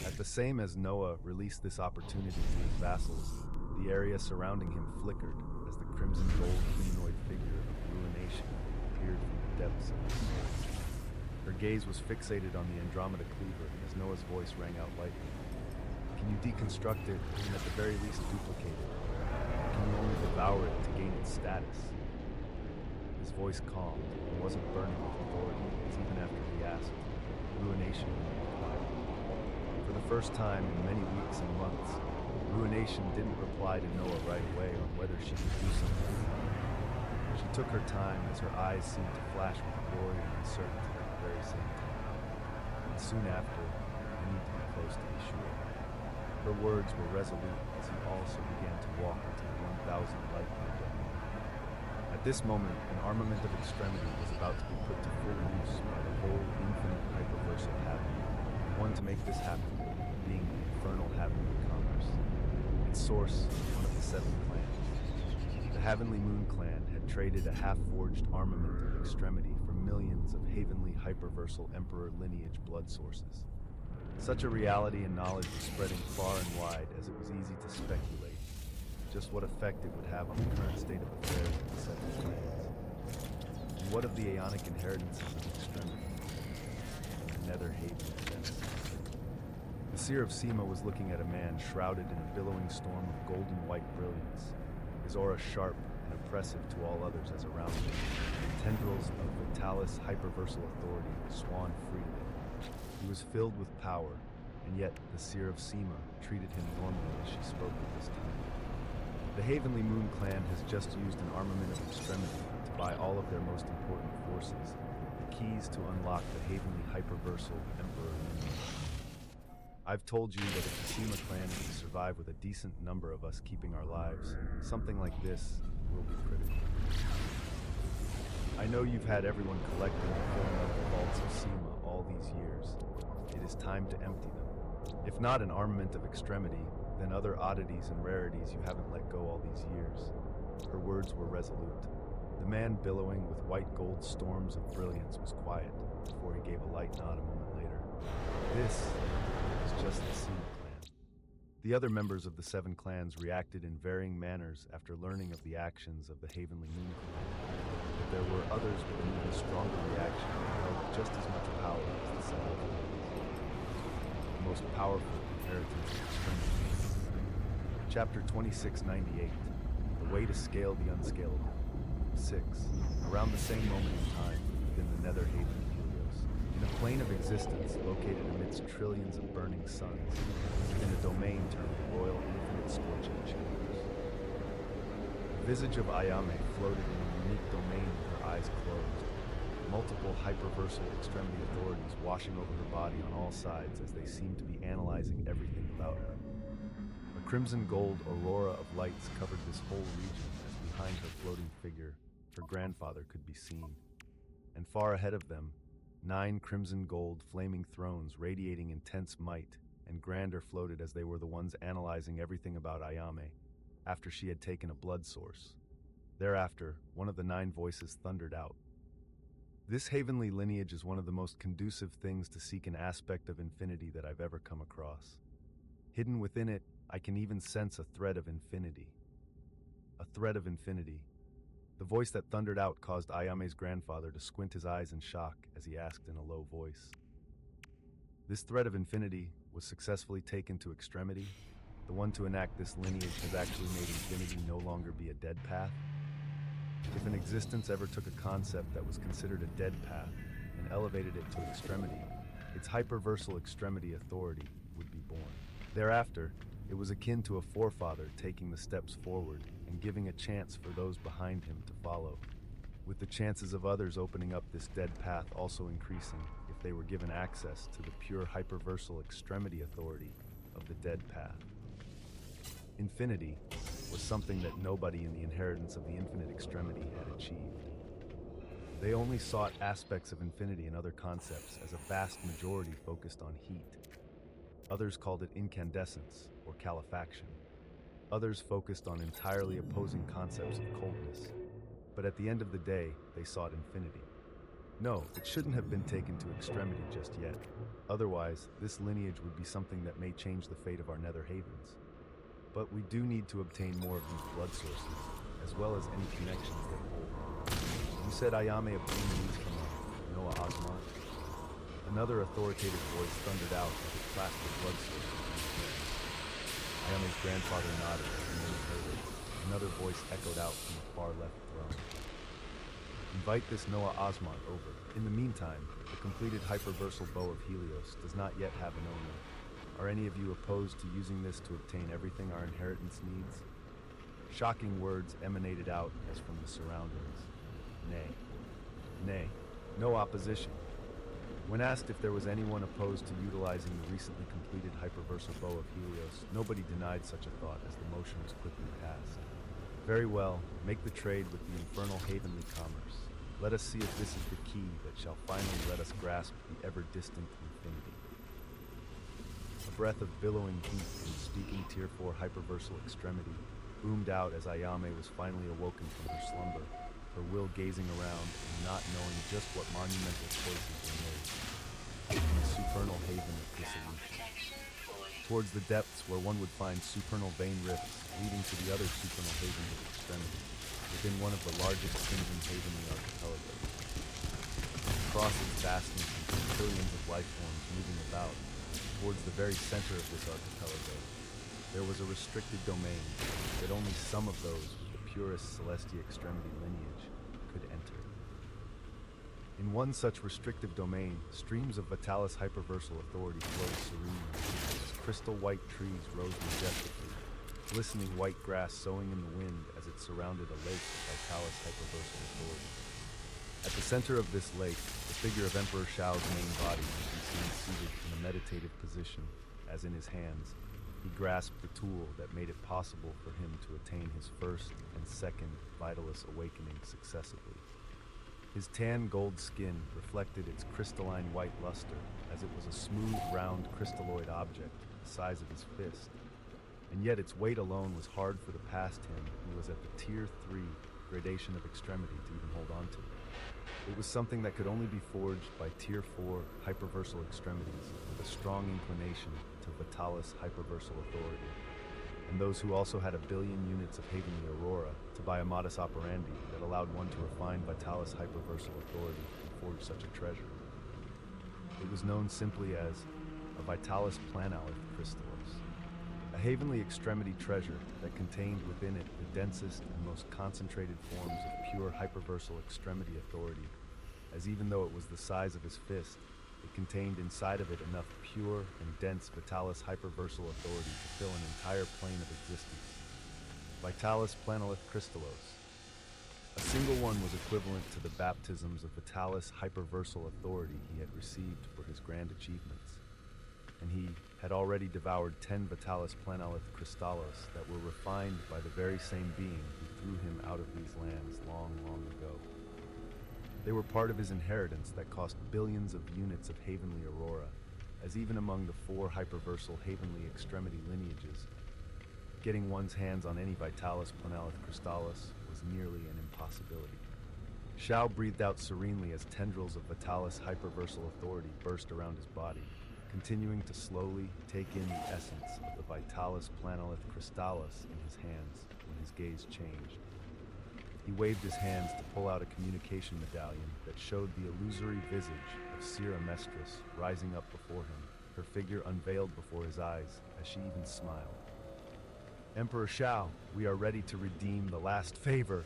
S1: At the same as Noah released this opportunity to his vassals, the area surrounding him flickered as the crimson gold humanoid figure of Ruination appeared from the depths of the sea. Her gaze was fixated on the Andromeda Cleaver as Noah's voice rang out lightly. Can you deconstruct it and at the very least duplicate it? Or can you only devour it to gain its status? His voice calmed and wasn't burning with authority, as even after he asked, Ruination remained quiet. For the first time in many weeks and months, Ruination didn't reply to Noah right away on whether she could do something. She took her time as her eyes seemed to flash with glory and uncertainty at the very same time. And soon after, I need to be close to be sure. Her words were resolute as he also began to walk into the 1,000 light-year domain. At this moment, an armament of extremity was about to be put to full use by the whole infinite hyperversal Havenly, one to make this happen being the infernal Havenly commerce. Its source, one of the 7 clans. The Havenly Moon Clan had traded a half-forged armament of extremity for millions of Havenly hyperversal Emperor lineage blood sources. Such a reality and knowledge was spreading far and wide as it was easy to speculate just what effect it would have on the current state of affairs of the 7 clans. And what of the aeonic inheritances of extremity? The Nether Haven Genesis. The Seer of Sema was looking at a man shrouded in a billowing storm of golden white brilliance, his aura sharp and oppressive to all others as around him. Tendrils of vitalis hyperversal authority swan freely. He was filled with power, and yet the Seer of Sema treated him normally as she spoke at this time. The Havenly Moon Clan has just used an armament of extremity to buy all of their most important forces, the keys to unlock the Havenly hyperversal Emperor lineage. I've told you that if the Sema clan is to survive with a decent number of us keeping our lives, something like this will be critical. I know you've had everyone collecting and filling up the vaults of Sema all these years. It is time to empty them. If not an armament of extremity, then other oddities and rarities you haven't let go all these years. Her words were resolute. The man billowing with white gold storms of brilliance was quiet before he gave a light nod a moment later. This is just the Sema clan. The other members of the 7 clans reacted in varying manners after learning of the actions of the Havenly Moon clan. But there were others with an even stronger reaction and held just as much power as the 7 clans. The most powerful inheritance of extremity. Chapter 2698, The a way to scale the unscalable. 6. Around the same moment in time, within the nether haven of Helios, in a plane of existence located amidst trillions of burning suns, within a domain termed Royal Infinite Scorching Chambers. The visage of Ayame floated in a unique domain with her eyes closed, multiple hyperversal extremity authorities washing over her body on all sides as they seemed to be analyzing everything about her. A crimson gold aurora of lights covered this whole region as behind her floating figure, her grandfather could be seen. And far ahead of them, 9 crimson gold flaming thrones radiating intense might and grandeur floated as they were the ones analyzing everything about Ayame after she had taken a blood source. Thereafter, one of the 9 voices thundered out. This heavenly lineage is one of the most conducive things to seek an aspect of infinity that I've ever come across. Hidden within it, I can even sense a thread of infinity. A thread of infinity. The voice that thundered out caused Ayame's grandfather to squint his eyes in shock as he asked in a low voice. This thread of infinity was successfully taken to extremity. The one to enact this lineage has actually made infinity no longer be a dead path. If an existence ever took a concept that was considered a dead path and elevated it to extremity, its hyperversal extremity authority would be born. Thereafter, it was akin to a forefather taking the steps forward and giving a chance for those behind him to follow, with the chances of others opening up this dead path also increasing if they were given access to the pure hyperversal extremity authority of the dead path. Infinity was something that nobody in the inheritance of the infinite extremity had achieved. They only sought aspects of infinity and other concepts as a vast majority focused on heat. Others called it incandescence or calefaction. Others focused on entirely opposing concepts of coldness. But at the end of the day, they sought infinity. No, it shouldn't have been taken to extremity just yet. Otherwise, this lineage would be something that may change the fate of our nether havens. But we do need to obtain more of these blood sources, as well as any connections they hold. You said Ayame obtained these from Noah Osmond? Another authoritative voice thundered out as it clasped the blood source. Ayame's grandfather nodded and then heard it. Another voice echoed out from the far left throne. Invite this Noah Osmond over. In the meantime, the completed hyperversal bow of Helios does not yet have an owner. Are any of you opposed to using this to obtain everything our inheritance needs? Shocking words emanated out as from the surroundings. Nay, no opposition. When asked if there was anyone opposed to utilizing the recently completed hyperversal bow of Helios, nobody denied such a thought as the motion was quickly passed. Very well, make the trade with the infernal heavenly commerce. Let us see if this is the key that shall finally let us grasp the ever-distant infinity. A breath of billowing heat from speaking Tier 4 hyperversal extremity boomed out as Ayame was finally awoken from her slumber, her will gazing around and not knowing just what monumental choices were made. In the supernal haven of dissolution. Towards the depths where one would find supernal vein rifts leading to the other supernal havens of extremity, within one of the largest crimson havenly archipelagos. Across its vastness and trillions of life forms moving about, towards the very center of this archipelago, there was a restricted domain that only some of those with the purest Celestia extremity lineage could enter. In one such restrictive domain, streams of Vitalis hyperversal authority flowed serenely, as crystal white trees rose majestically, glistening white grass sowing in the wind as it surrounded a lake of Vitalis hyperversal authority. At the center of this lake, the figure of Emperor Shao's main body could be seen seated in a meditative position, as in his hands, he grasped the tool that made it possible for him to attain his first and second Vitalis awakening successively. His tan gold skin reflected its crystalline white luster, as it was a smooth, round crystalloid object the size of his fist. And yet its weight alone was hard for the past him who was at the Tier 3 gradation of extremity to even hold on to it. It was something that could only be forged by Tier 4 hyperversal extremities with a strong inclination to Vitalis hyperversal authority, and those who also had a billion units of heavenly aurora to buy a modus operandi that allowed one to refine Vitalis hyperversal authority and forge such a treasure. It was known simply as a Vitalis planalith crystallis, a a heavenly extremity treasure that contained within it the densest and most concentrated forms of pure hyperversal extremity authority, as even though it was the size of his fist, it contained inside of it enough pure and dense Vitalis hyperversal authority to fill an entire plane of existence. Vitalis planolith crystallos. A single one was equivalent to the baptisms of Vitalis hyperversal authority he had received for his grand achievements, and he had already devoured 10 Vitalis planolith crystallos that were refined by the very same being who threw him out of these lands long, long ago. They were part of his inheritance that cost billions of units of heavenly aurora, as even among the 4 hyperversal heavenly extremity lineages, getting one's hands on any Vitalis planolith crystallis was nearly an impossibility. Shao breathed out serenely as tendrils of Vitalis hyperversal authority burst around his body, continuing to slowly take in the essence of the Vitalis planolith crystallis in his hands when his gaze changed. He waved his hands to pull out a communication medallion that showed the illusory visage of Sira Mestris rising up before him, her figure unveiled before his eyes as she even smiled. Emperor Shao, we are ready to redeem the last favor.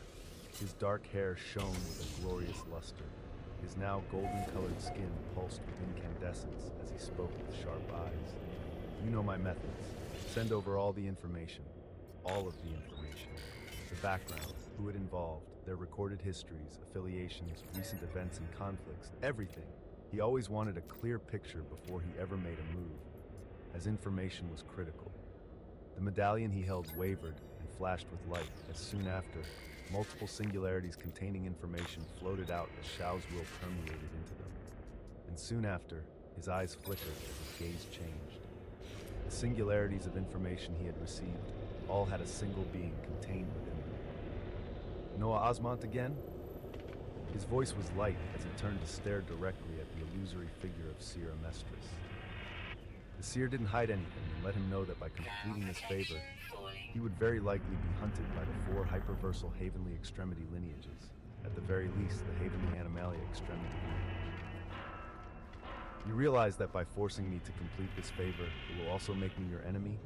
S1: His dark hair shone with a glorious luster. His now golden-colored skin pulsed with incandescence as he spoke with sharp eyes. You know my methods. Send over all the information. All of the information. The background, who it involved, their recorded histories, affiliations, recent events and conflicts, everything. He always wanted a clear picture before he ever made a move, as information was critical. The medallion he held wavered and flashed with light as soon after, multiple singularities containing information floated out as Shao's will permeated into them. And soon after, his eyes flickered as his gaze changed. The singularities of information he had received all had a single being contained within them. Noah Osmont again? His voice was light as he turned to stare directly at the illusory figure of Sira Mestris. The seer didn't hide anything and let him know that by completing this favor, he would very likely be hunted by the 4 hyperversal heavenly extremity lineages, at the very least the heavenly animalia extremity lineage. You realize that by forcing me to complete this favor, it will also make me your enemy?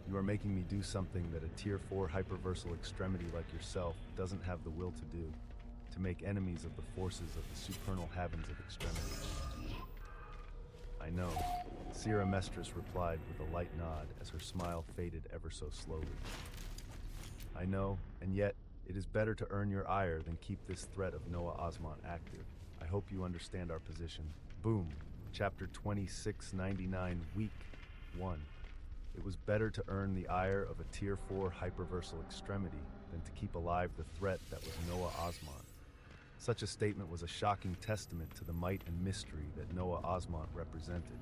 S1: You are making me do something that a tier 4 hyperversal extremity like yourself doesn't have the will to do, to make enemies of the forces of the supernal heavens of extremity. I know. Sira Mestris replied with a light nod as her smile faded ever so slowly. I know, and yet, it is better to earn your ire than keep this threat of Noah Osmont active. I hope you understand our position. Boom. Chapter 2699, Week 1. It was better to earn the ire of a Tier 4 hyperversal extremity than to keep alive the threat that was Noah Osmont. Such a statement was a shocking testament to the might and mystery that Noah Osmont represented.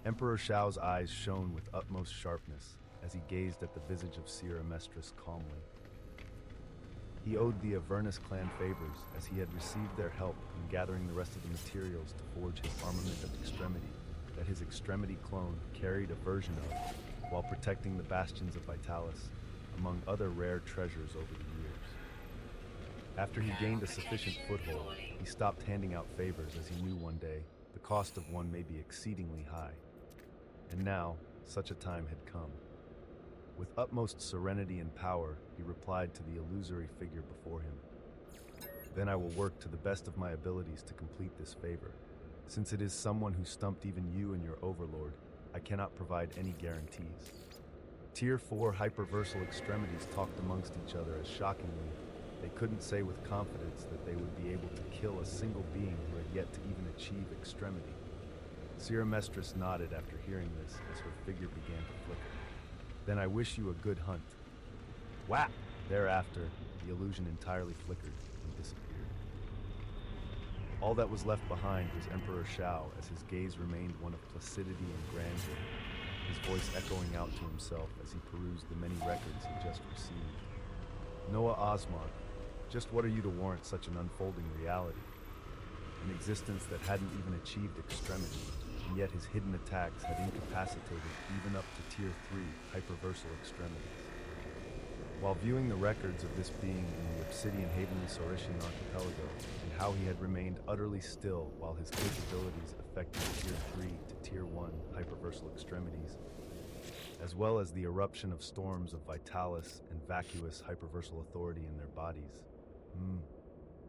S1: Emperor Shao's eyes shone with utmost sharpness as he gazed at the visage of Sira Mestris calmly. He owed the Avernus clan favors as he had received their help in gathering the rest of the materials to forge his armament of extremity that his extremity clone carried a version of while protecting the bastions of Vitalis, among other rare treasures over the years. After he gained a sufficient foothold, he stopped handing out favors as he knew one day the cost of one may be exceedingly high. And now, such a time had come. With utmost serenity and power, he replied to the illusory figure before him. Then I will work to the best of my abilities to complete this favor. Since it is someone who stumped even you and your overlord, I cannot provide any guarantees. Tier 4 hyperversal extremities talked amongst each other as shockingly, they couldn't say with confidence that they would be able to kill a single being who had yet to even achieve extremity. Sira Mestris nodded after hearing this as her figure began to flicker. Then I wish you a good hunt. Whap! Thereafter, the illusion entirely flickered and disappeared. All that was left behind was Emperor Shao as his gaze remained one of placidity and grandeur, his voice echoing out to himself as he perused the many records he just received. Noah Osmont, just what are you to warrant such an unfolding reality? An existence that hadn't even achieved extremity, and yet his hidden attacks had incapacitated even up to Tier 3 hyperversal extremities. While viewing the records of this being in the Obsidian Heavenly Sauritian Archipelago, and how he had remained utterly still while his capabilities affected Tier 3 to Tier 1 hyperversal extremities, as well as the eruption of storms of Vitalis and vacuous hyperversal authority in their bodies.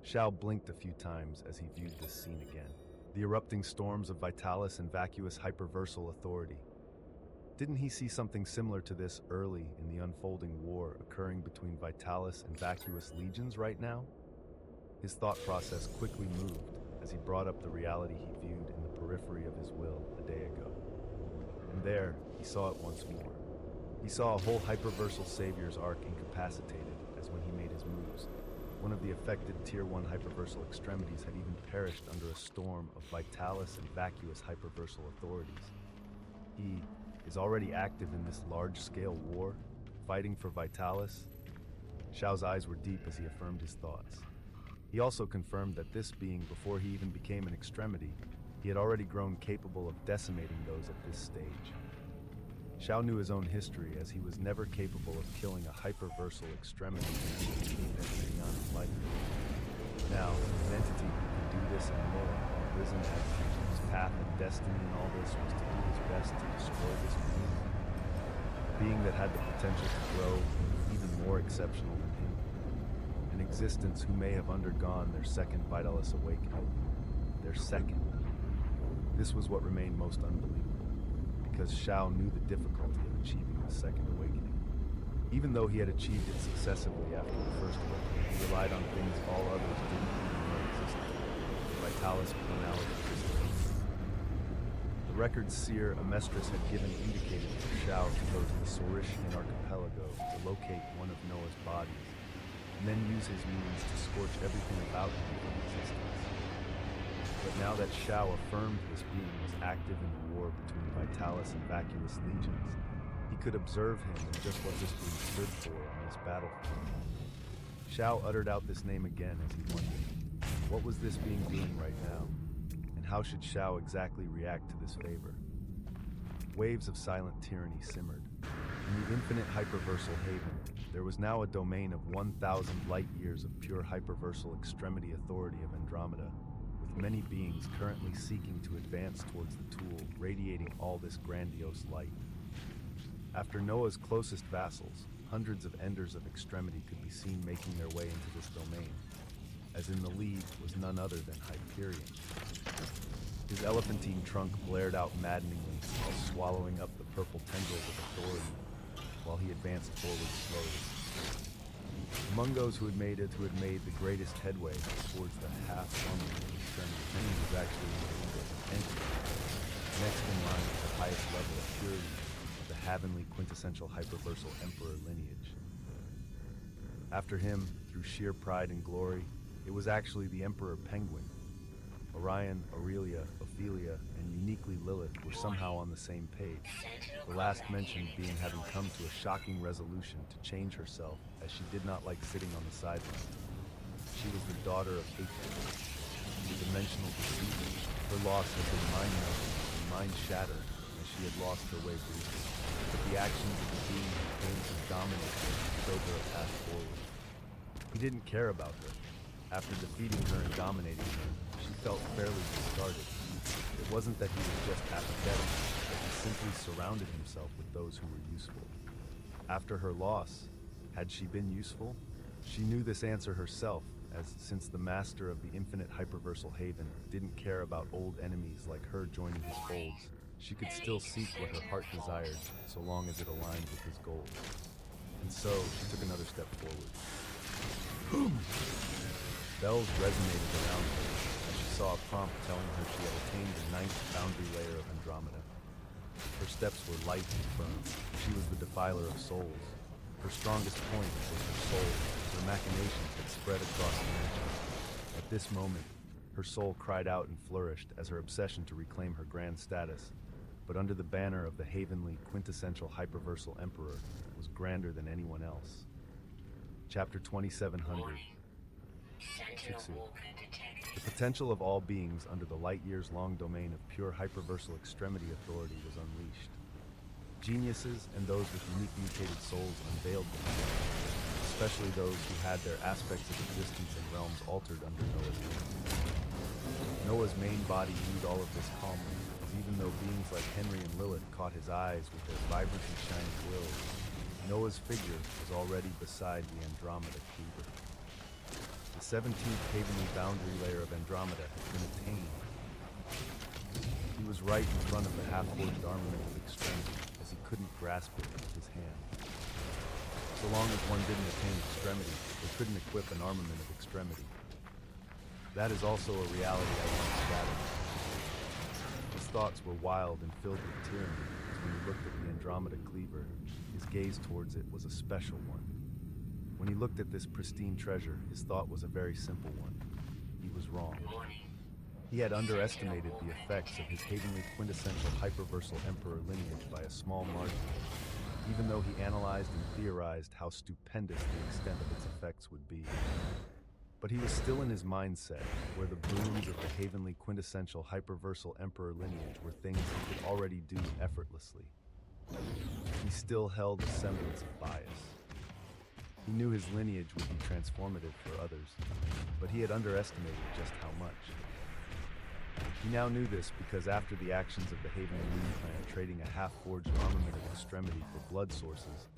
S1: Shao blinked a few times as he viewed this scene again. The erupting storms of Vitalis and vacuous hyperversal authority. Didn't he see something similar to this early in the unfolding war occurring between Vitalis and vacuous legions right now? His thought process quickly moved as he brought up the reality he viewed in the periphery of his will a day ago. And there, he saw it once more. He saw a whole hyperversal savior's arc incapacitated as when he made his moves. One of the affected Tier 1 hyperversal extremities had even perished under a storm of Vitalis and vacuous hyperversal authorities. He is already active in this large-scale war, fighting for Vitalis. Shao's eyes were deep as he affirmed his thoughts. He also confirmed that this being, before he even became an extremity, he had already grown capable of decimating those at this stage. Shao knew his own history, as he was never capable of killing a hyperversal extremity beyond his life. Now, an entity who could do this and more, risen as his path and destiny in all this was to do his best to destroy this being that had the potential to grow even more exceptional than him. An existence who may have undergone their second Vitalis awakening. Their second. This was what remained most unbelievable, because Shao knew the difficulty of achieving the second awakening. Even though he had achieved it successively after the first awakening, he relied on things all others didn't even know existed. Vitalis plurality crystals. The records Seer Amestris had given indicated for Shao to go to the Saurischian archipelago to locate one of Noah's bodies, and then use his means to scorch everything about him from existence. But now that Shao affirmed this being was active in the war between Vitalis and vacuous legions, he could observe him and just what this being stood for on this battlefield. Shao uttered out this name again as he wondered, what was this being doing right now? And how should Shao exactly react to this favor? Waves of silent tyranny simmered. In the infinite hyperversal haven, there was now a domain of 1,000 light-years of pure hyperversal extremity authority of Andromeda, with many beings currently seeking to advance towards the tool, radiating all this grandiose light. After Noah's closest vassals, hundreds of Enders of extremity could be seen making their way into this domain, as in the lead was none other than Hyperion. His elephantine trunk blared out maddeningly while swallowing up the purple tendrils of authority, while he advanced forward slowly. Among those who had made the greatest headway towards the half-unlimited extremity, many was actually an entity, next in line with the highest level of purity of the heavenly quintessential hyperversal emperor lineage. After him, through sheer pride and glory, it was actually the Emperor Penguin. Orion, Aurelia, Ophelia, and uniquely Lilith were somehow on the same page, the last mentioned being having come to a shocking resolution to change herself, as she did not like sitting on the sidelines. She was the daughter of hatred, the dimensional deceiver. Her loss had been mind-numbing and mind-shattering, as she had lost her way briefly. But the actions of the being who came to dominate her showed her a path forward. He didn't care about her. After defeating her and dominating her, she felt fairly discarded. It wasn't that he was just apathetic, but he simply surrounded himself with those who were useful. After her loss, had she been useful? She knew this answer herself, as since the master of the infinite hyperversal haven didn't care about old enemies like her joining his folds, she could still seek what her heart desired, so long as it aligned with his goals. And so, she took another step forward. Boom! Bells resonated around her as she saw a prompt telling her she had attained the 9th boundary layer of Andromeda. Her steps were light and firm. She was the defiler of souls. Her strongest point was her soul. Her machinations had spread across dimensions. At this moment, her soul cried out and flourished as her obsession to reclaim her grand status, but under the banner of the havenly quintessential hyperversal emperor was grander than anyone else. Chapter 2700. The potential of all beings under the light-years-long domain of pure hyperversal extremity authority was unleashed. Geniuses and those with unique mutated souls unveiled themselves, especially those who had their aspects of existence and realms altered under Noah's reign. Noah's main body viewed all of this calmly, even though beings like Henry and Lilith caught his eyes with their vibrant and shining wills, Noah's figure was already beside the Andromeda cleaver. The 17th heavenly boundary layer of Andromeda had been attained. He was right in front of the half-forged armament of extremity, as he couldn't grasp it with his hand. So long as one didn't attain extremity, they couldn't equip an armament of extremity. That is also a reality I once gathered. His thoughts were wild and filled with tyranny, as when he looked at the Andromeda cleaver, his gaze towards it was a special one. When he looked at this pristine treasure, his thought was a very simple one. He was wrong. He had underestimated the effects of his heavenly quintessential hyperversal emperor lineage by a small margin, even though he analyzed and theorized how stupendous the extent of its effects would be. But he was still in his mindset, where the boons of the heavenly quintessential hyperversal emperor lineage were things he could already do effortlessly. He still held a semblance of bias. He knew his lineage would be transformative for others, but he had underestimated just how much. He now knew this because after the actions of the Heavenly Moon Clan trading a half-forged armament of extremity for blood sources,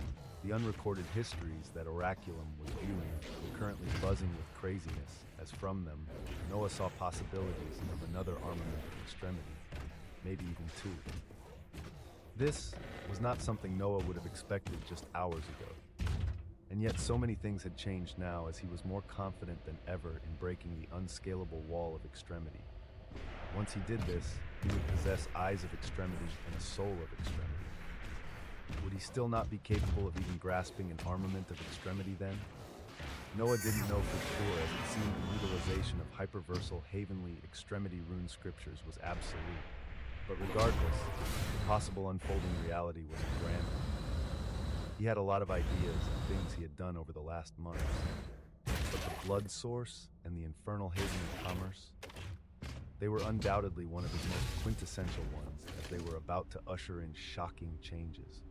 S1: the unrecorded histories that Oraculum was viewing were currently buzzing with craziness, as from them, Noah saw possibilities of another armament of extremity, maybe even two. This was not something Noah would have expected just hours ago. And yet so many things had changed now as he was more confident than ever in breaking the unscalable wall of extremity. Once he did this, he would possess eyes of extremity and a soul of extremity. Would he still not be capable of even grasping an armament of extremity then? Noah didn't know for sure, as it seemed the utilization of hyperversal heavenly extremity rune scriptures was absolute. But regardless, the possible unfolding reality was a grand one. He had a lot of ideas and things he had done over the last months. But the blood source and the infernal heavenly commerce, they were undoubtedly one of his most quintessential ones, as they were about to usher in shocking changes.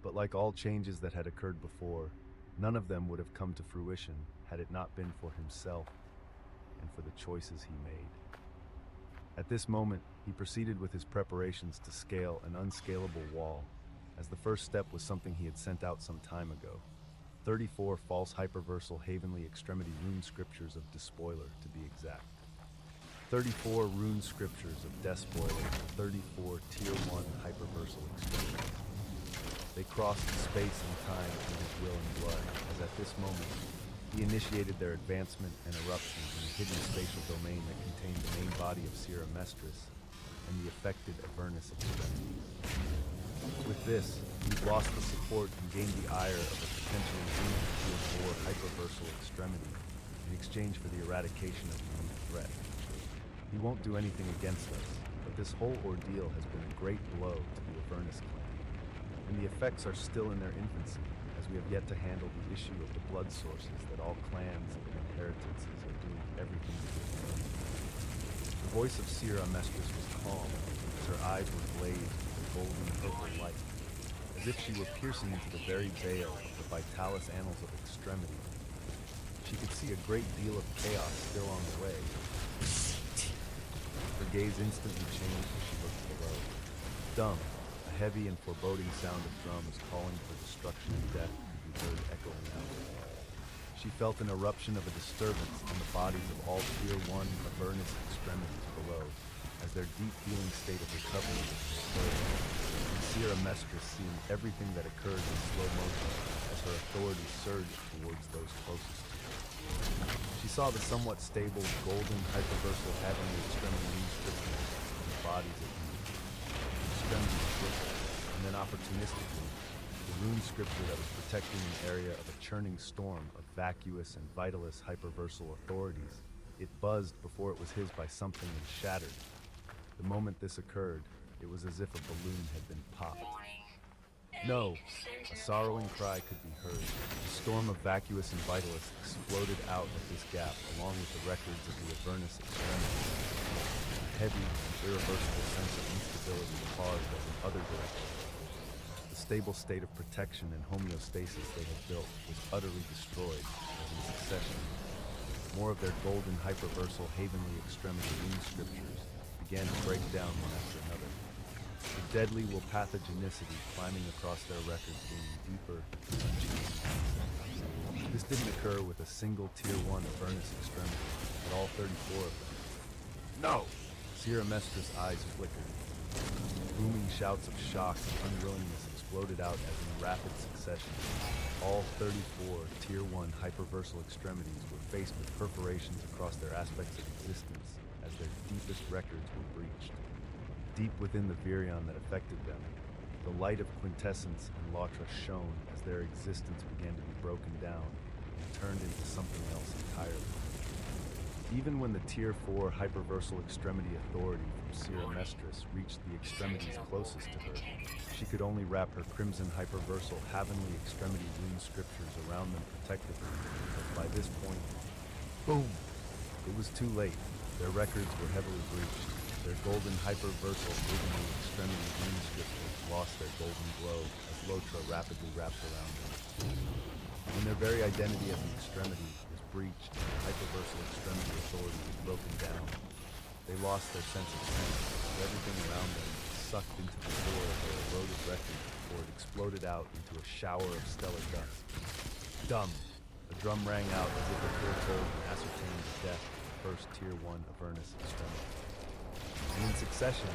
S1: But like all changes that had occurred before, none of them would have come to fruition had it not been for himself and for the choices he made. At this moment, he proceeded with his preparations to scale an unscalable wall, as the first step was something he had sent out some time ago. 34 false hyperversal heavenly extremity rune scriptures of Despoiler, to be exact. 34 rune scriptures of Despoiler for 34 Tier 1 hyperversal extremities. They crossed space and time in his will and blood, as at this moment, he initiated their advancement and eruption in a hidden spatial domain that contained the main body of Destro-y-her and the affected Avernus extremities. With this, he lost the support and gained the ire of a potentially doomed Tier 4 hyperversal extremity in exchange for the eradication of the new threat. He won't do anything against us, but this whole ordeal has been a great blow to the Avernus clan, and the effects are still in their infancy, as we have yet to handle the issue of the blood sources that all clans and inheritances are doing everything to get. The voice of Destro-y-her was calm, as her eyes were glazed with a golden purple light, as if she were piercing into the very veil of the vitalis annals of extremity. She could see a great deal of chaos still on the way. Her gaze instantly changed as she looked below. Dumb, a heavy and foreboding sound of drums calling for destruction and death could be heard echoing out. She felt an eruption of a disturbance in the bodies of all Tier 1 Avernus extremities below, as their deep healing state of recovery was disturbed. Destro-y-her seeing everything that occurred in slow motion as her authority surged towards those closest to her. She saw the somewhat stable, golden, hyperversal heavenly extremity rune scriptures in the bodies of the extremities quickly, and then opportunistically, the rune scripture that was protecting an area of a churning storm of vacuous and vitalist hyperversal authorities. It buzzed before it was his by something and shattered. The moment this occurred, it was as if a balloon had been popped. No, a sorrowing cry could be heard. A storm of vacuous and vitalists exploded out at this gap, along with the records of the Avernus extremities. A heavy, irreversible sense of instability caused as in other directions. The stable state of protection and homeostasis they had built was utterly destroyed, as in succession. More of their golden hyperversal heavenly extremity rune scriptures, began to break down one after another. The deadly will pathogenicity climbing across their records, gaining deeper and unchanging. This didn't occur with a single Tier 1 Avernus extremity, but all 34 of them. No! Sierra Mestra's eyes flickered. Booming shouts of shock and unwillingness exploded out as in rapid succession. All 34 Tier 1 hyperversal extremities were faced with perforations across their aspects of existence as their deepest records were breached. Deep within the virion that affected them, the light of quintessence and Lautra shone as their existence began to be broken down and turned into something else entirely. Even when the Tier 4 hyperversal extremity authority from Sierra Mestris reached the extremities closest to her, she could only wrap her crimson hyperversal heavenly extremity rune scriptures around them protectively. But by this point, boom! It was too late. Their records were heavily breached. Their golden hyperversal heavenly extremity rune scriptures lost their golden glow as Lotra rapidly wrapped around them. When their very identity as an extremity was breached and the hyperversal extremity authority was broken down, they lost their sense of strength as everything around them sucked into the core of their eroded record before it exploded out into a shower of stellar dust. Dum! A drum rang out as if it foretold and ascertained the death of the first Tier 1 Avernus extremity. And in succession,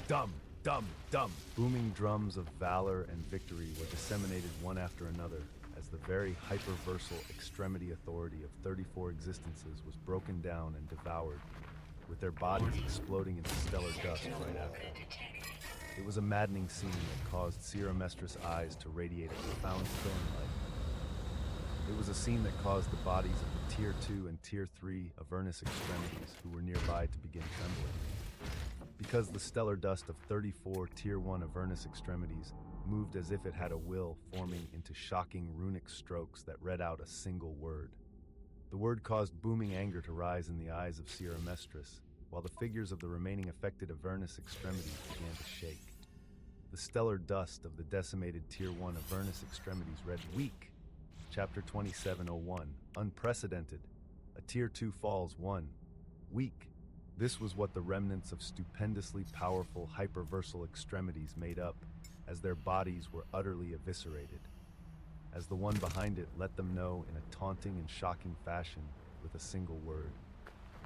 S1: dum! Dum! Dum! Booming drums of valor and victory were disseminated one after another as the very hyperversal extremity authority of 34 existences was broken down and devoured, with their bodies exploding into stellar dust right after. It was a maddening scene that caused Sierra Mestris' eyes to radiate a profound killing light. It was a scene that caused the bodies of the Tier 2 and Tier 3 Avernus extremities who were nearby to begin trembling. Because the stellar dust of 34 Tier 1 Avernus extremities moved as if it had a will, forming into shocking runic strokes that read out a single word. The word caused booming anger to rise in the eyes of Sierra Mestris, while the figures of the remaining affected Avernus extremities began to shake. The stellar dust of the decimated Tier 1 Avernus extremities read weak. Chapter 2701, Unprecedented. A Tier 2 falls 1. Weak. This was what the remnants of stupendously powerful hyperversal extremities made up, as their bodies were utterly eviscerated. As the one behind it let them know in a taunting and shocking fashion with a single word.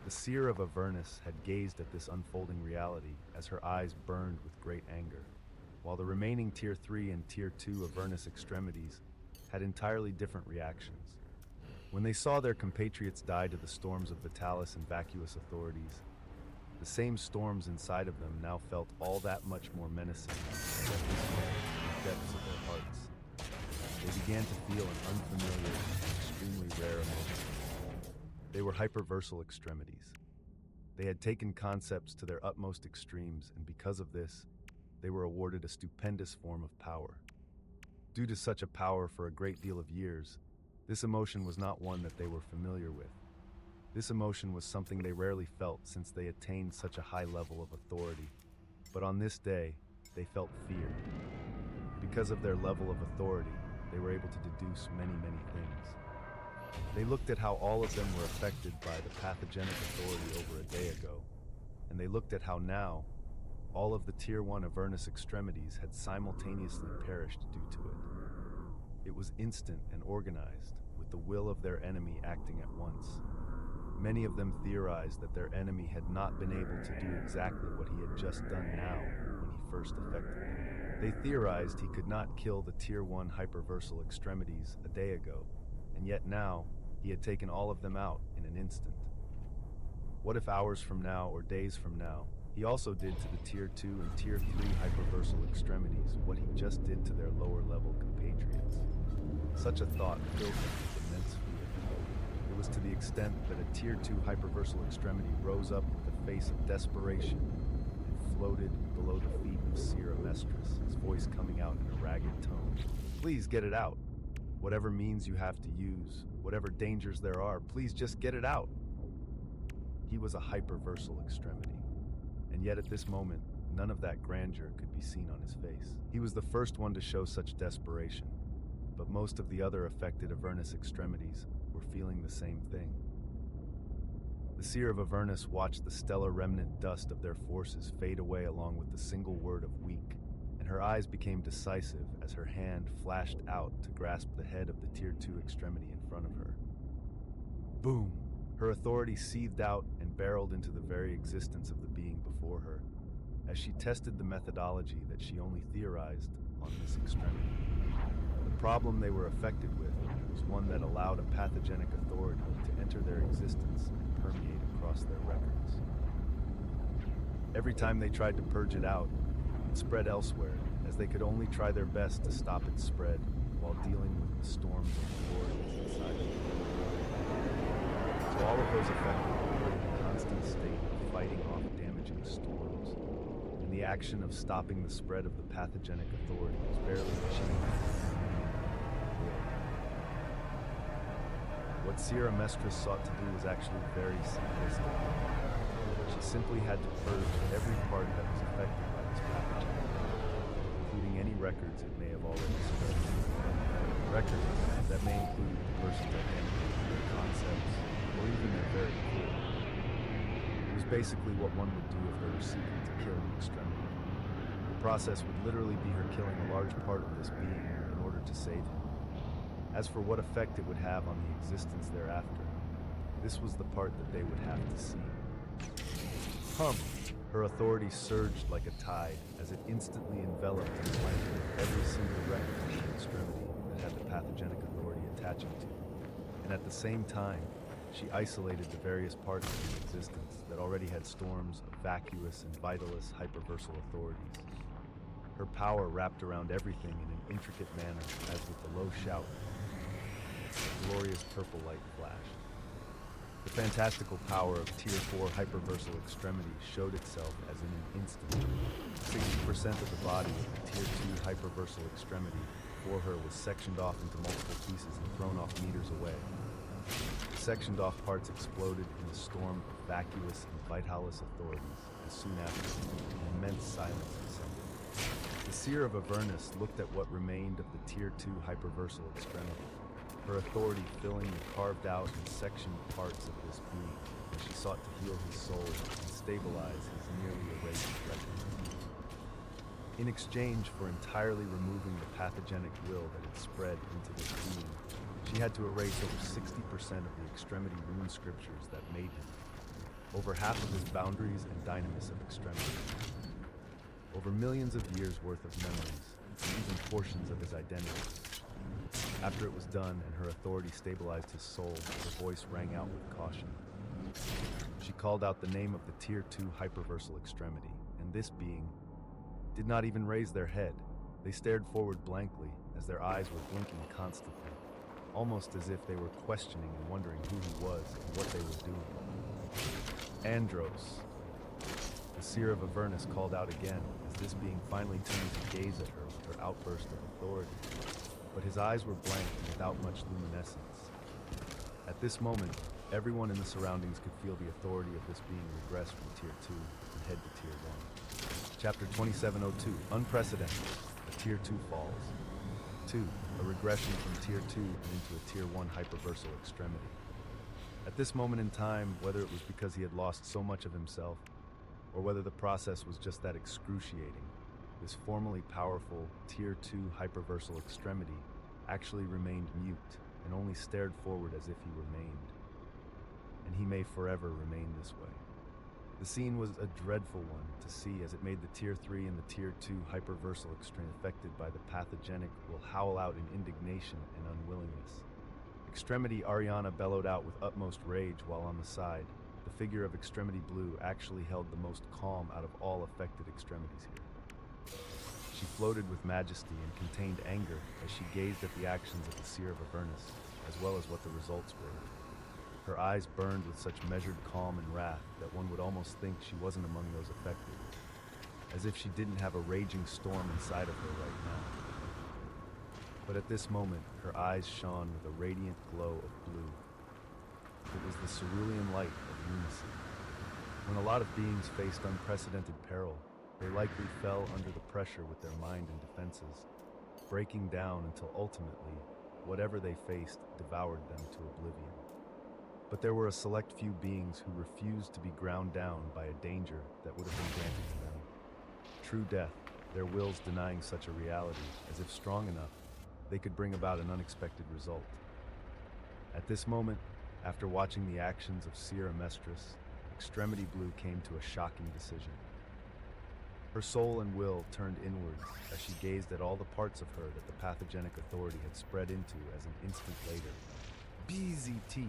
S1: The seer of Avernus had gazed at this unfolding reality as her eyes burned with great anger, while the remaining Tier 3 and Tier 2 Avernus extremities had entirely different reactions. When they saw their compatriots die to the storms of Vitalis and vacuous authorities, the same storms inside of them now felt all that much more menacing in the depths of their hearts. They began to feel an unfamiliar and extremely rare emotion. They were hyperversal extremities. They had taken concepts to their utmost extremes, and because of this, they were awarded a stupendous form of power. Due to such a power for a great deal of years, this emotion was not one that they were familiar with. This emotion was something they rarely felt since they attained such a high level of authority. But on this day, they felt fear. Because of their level of authority, they were able to deduce many things. They looked at how all of them were affected by the pathogenic authority over a day ago, and they looked at how now, all of the Tier 1 Avernus extremities had simultaneously perished due to it. It was instant and organized, with the will of their enemy acting at once. Many of them theorized that their enemy had not been able to do exactly what he had just done now when he first affected them. They theorized he could not kill the Tier 1 hyperversal extremities a day ago, and yet now he had taken all of them out in an instant. What if hours from now or days from now, he also did to the Tier 2 and Tier 3 hyperversal extremities what he just did to their lower level compatriots? Such a thought filled them with immense fear. It was to the extent that a Tier 2 hyperversal extremity rose up with a face of desperation and floated below the feet of Sierra Mestris, his voice coming out in a ragged tone. Please get it out. Whatever means you have to use, whatever dangers there are, please just get it out. He was a hyperversal extremity, and yet at this moment, none of that grandeur could be seen on his face. He was the first one to show such desperation, but most of the other affected Avernus extremities were feeling the same thing. The seer of Avernus watched the stellar remnant dust of their forces fade away along with the single word of weak, and her eyes became decisive as her hand flashed out to grasp the head of the Tier 2 extremity in front of her. Boom! Her authority seethed out and barreled into the very existence of the being before her, as she tested the methodology that she only theorized on this extremity. The problem they were affected with was one that allowed a pathogenic authority to enter their existence and permeate across their records. Every time they tried to purge it out, it spread elsewhere, as they could only try their best to stop its spread while dealing with the storms of authorities inside of them. So all of those affected were in a constant state of fighting off damaging storms, and the action of stopping the spread of the pathogenic authority was barely achieved. What Sierra Mestres sought to do was actually very simplistic. She simply had to purge every part that was affected by this pathogen, including any records it may have already spread. Records that may include the person's identity, their concepts, or even their very core. It was basically what one would do if they were seeking to kill an extremity. The process would literally be her killing a large part of this being in order to save him. As for what effect it would have on the existence thereafter, this was the part that they would have to see. Her authority surged like a tide as it instantly enveloped and blanketed every single record of the extremity that had the pathogenic authority attaching to it. And at the same time, she isolated the various parts of its existence that already had storms of vacuous and vitalous hyperversal authorities. Her power wrapped around everything in an intricate manner, as with a low shout, a glorious purple light flashed. The fantastical power of Tier 4 hyperversal extremity showed itself as in an instant. 60% of the body of the Tier 2 hyperversal extremity before her was sectioned off into multiple pieces and thrown off meters away. The sectioned off parts exploded in a storm of vacuous and vitalous authorities as soon after an immense silence descended. The seer of Avernus looked at what remained of the Tier 2 hyperversal extremity, her authority filling the carved out and sectioned parts of this being as she sought to heal his soul and stabilize his nearly erased record. In exchange for entirely removing the pathogenic will that had spread into this being, she had to erase over 60% of the extremity rune scriptures that made him, over half of his boundaries and dynamis of extremity, over millions of years worth of memories, and even portions of his identity. After it was done and her authority stabilized his soul, her voice rang out with caution. She called out the name of the Tier 2 hyperversal extremity, and this being did not even raise their head. They stared forward blankly as their eyes were blinking constantly, almost as if they were questioning and wondering who he was and what they were doing. Andros. The seer of Avernus called out again as this being finally turned to gaze at her with her outburst of authority. But his eyes were blank and without much luminescence. At this moment, everyone in the surroundings could feel the authority of this being regress from Tier 2 and head to Tier 1. Chapter 2702, Unprecedented. A Tier 2 falls. 2. A regression from Tier 2 and into a Tier 1 hyperversal extremity. At this moment in time, whether it was because he had lost so much of himself, or whether the process was just that excruciating, this formerly powerful Tier 2 hyperversal extremity actually remained mute and only stared forward as if he remained. And he may forever remain this way. The scene was a dreadful one to see as it made the Tier 3 and the Tier 2 hyperversal extreme affected by the pathogenic will howl out in indignation and unwillingness. Extremity Ariana bellowed out with utmost rage while on the side. The figure of Extremity Blue actually held the most calm out of all affected extremities here. She floated with majesty and contained anger as she gazed at the actions of the seer of Avernus, as well as what the results were. Her eyes burned with such measured calm and wrath that one would almost think she wasn't among those affected, as if she didn't have a raging storm inside of her right now. But at this moment, her eyes shone with a radiant glow of blue. It was the cerulean light of lunacy. When a lot of beings faced unprecedented peril, they likely fell under the pressure with their mind and defenses, breaking down until ultimately, whatever they faced devoured them to oblivion. But there were a select few beings who refused to be ground down by a danger that would have been granted to them. True death, their wills denying such a reality, as if strong enough, they could bring about an unexpected result. At this moment, after watching the actions of Sierra Mistress, Extremity Blue came to a shocking decision. Her soul and will turned inwards as she gazed at all the parts of her that the pathogenic authority had spread into as an instant later. BZT!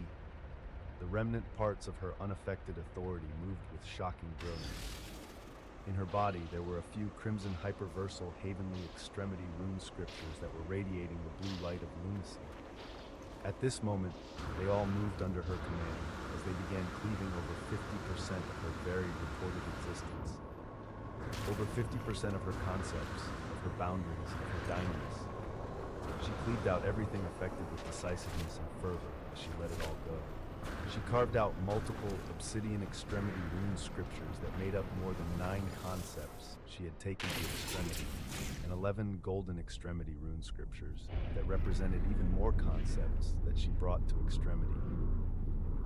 S1: The remnant parts of her unaffected authority moved with shocking brilliance. In her body, there were a few crimson hyperversal Havenly Extremity rune scriptures that were radiating the blue light of lunacy. At this moment, they all moved under her command as they began cleaving over 50% of her very reported existence. Over 50% of her concepts, of her boundaries, of her dynamis. She cleaved out everything affected with decisiveness and fervor as she let it all go. She carved out multiple obsidian extremity rune scriptures that made up more than 9 concepts she had taken to extremity, and 11 golden extremity rune scriptures that represented even more concepts that she brought to extremity.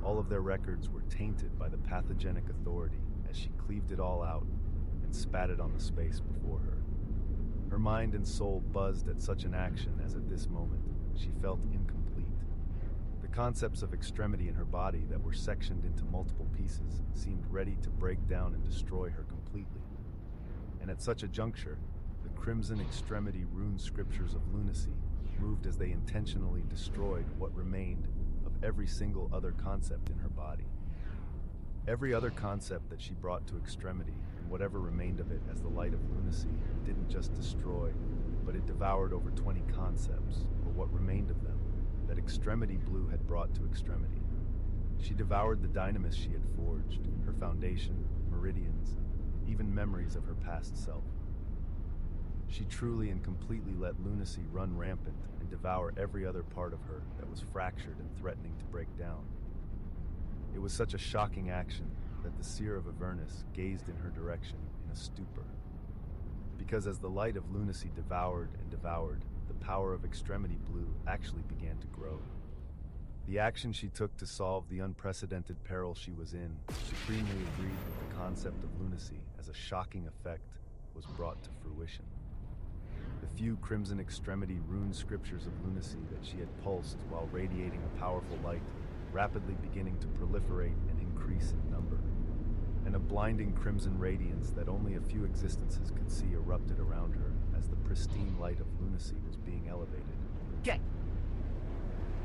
S1: All of their records were tainted by the pathogenic authority as she cleaved it all out and spat it on the space before her. Her mind and soul buzzed at such an action as at this moment she felt incomplete. The concepts of extremity in her body that were sectioned into multiple pieces seemed ready to break down and destroy her completely. And at such a juncture, the crimson extremity rune scriptures of lunacy moved as they intentionally destroyed what remained of every single other concept in her body. Every other concept that she brought to extremity, and whatever remained of it as the light of lunacy, didn't just destroy, but it devoured over 20 concepts, or what remained of them, that Extremity Blue had brought to extremity. She devoured the dynamis she had forged, her foundation, meridians, even memories of her past self. She truly and completely let lunacy run rampant and devour every other part of her that was fractured and threatening to break down. It was such a shocking action that the seer of Avernus gazed in her direction in a stupor. Because as the light of lunacy devoured and devoured, the power of Extremity Blue actually began to grow. The action she took to solve the unprecedented peril she was in supremely agreed with the concept of lunacy as a shocking effect was brought to fruition. The few crimson extremity rune scriptures of lunacy that she had pulsed while radiating a powerful light, rapidly beginning to proliferate and increase in number, and a blinding crimson radiance that only a few existences could see erupted around her as the pristine light of lunacy was being elevated. Get!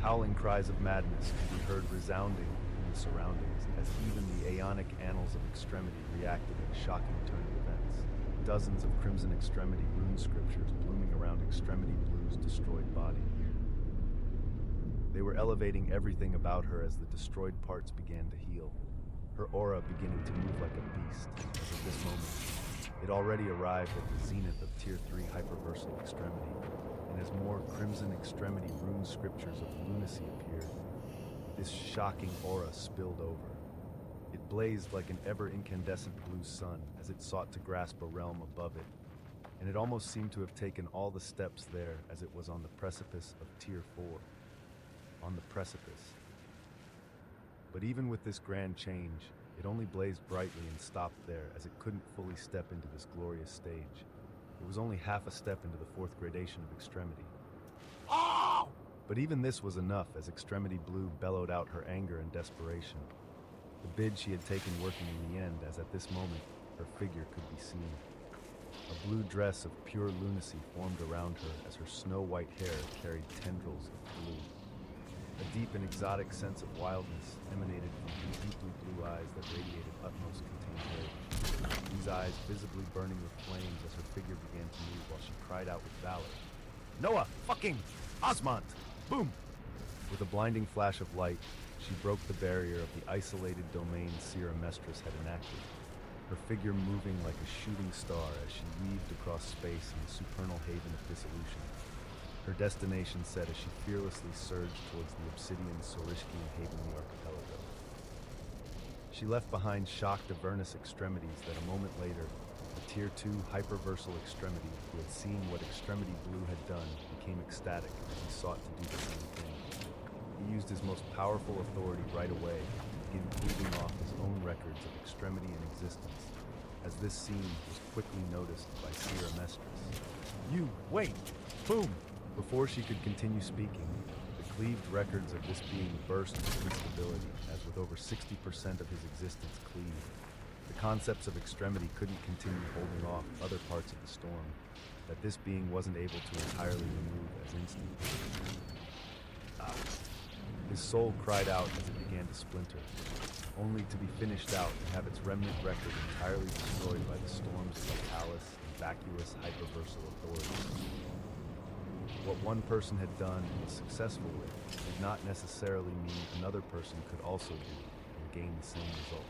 S1: Howling cries of madness could be heard resounding in the surroundings as even the aeonic annals of extremity reacted in a shocking turn of events. Dozens of crimson extremity rune scriptures blooming around Extremity Blue's destroyed body. They were elevating everything about her as the destroyed parts began to heal, her aura beginning to move like a beast, as at this moment, it already arrived at the zenith of Tier 3 hyperversal extremity, and as more crimson extremity rune scriptures of lunacy appeared, this shocking aura spilled over. It blazed like an ever-incandescent blue sun as it sought to grasp a realm above it, and it almost seemed to have taken all the steps there as it was on the precipice of Tier 4. On the precipice. But even with this grand change, it only blazed brightly and stopped there as it couldn't fully step into this glorious stage. It was only half a step into the 4th gradation of extremity. Oh! But even this was enough as Extremity Blue bellowed out her anger and desperation. The bid she had taken working in the end, as at this moment, her figure could be seen. A blue dress of pure lunacy formed around her as her snow-white hair carried tendrils of blue. A deep and exotic sense of wildness emanated from the deeply blue eyes that radiated utmost contained rage. These eyes visibly burning with flames as her figure began to move while she cried out with valor. Noah! Fucking! Osmont! Boom! With a blinding flash of light, she broke the barrier of the isolated domain Sierra Mistress had enacted, her figure moving like a shooting star as she weaved across space in the supernal haven of dissolution. Her destination set as she fearlessly surged towards the obsidian Sorishkian Havenly Archipelago. She left behind shocked Avernus extremities that a moment later, the Tier 2 hyperversal extremity who had seen what Extremity Blue had done became ecstatic as he sought to do the same thing. He used his most powerful authority right away to begin cleaving off his own records of extremity and existence, as this scene was quickly noticed by Seer Amestris. You, wait! Boom! Before she could continue speaking, the cleaved records of this being burst with instability, as with over 60% of his existence cleaved. The concepts of extremity couldn't continue holding off other parts of the storm, that this being wasn't able to entirely remove as instant. His soul cried out as it began to splinter, only to be finished out and have its remnant record entirely destroyed by the storms of Vitalis and vacuous hyperversal authorities. What one person had done and was successful with did not necessarily mean another person could also do and gain the same result.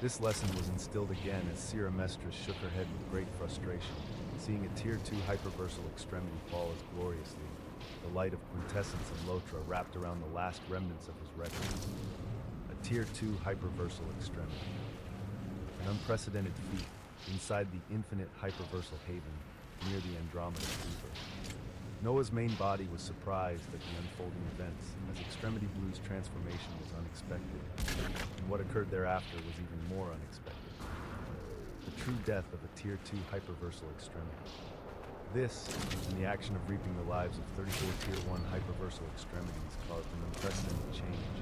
S1: This lesson was instilled again as Seer Amestris shook her head with great frustration, seeing a Tier 2 hyperversal extremity fall as gloriously, the light of quintessence and Lotra wrapped around the last remnants of his record. A Tier 2 hyperversal extremity. An unprecedented feat inside the infinite hyperversal haven near the Andromeda Fever. Noah's main body was surprised at the unfolding events, as Extremity Blue's transformation was unexpected, and what occurred thereafter was even more unexpected. The true death of a Tier 2 hyperversal extremity. This, and the action of reaping the lives of 34 Tier 1 hyperversal extremities, caused an unprecedented change,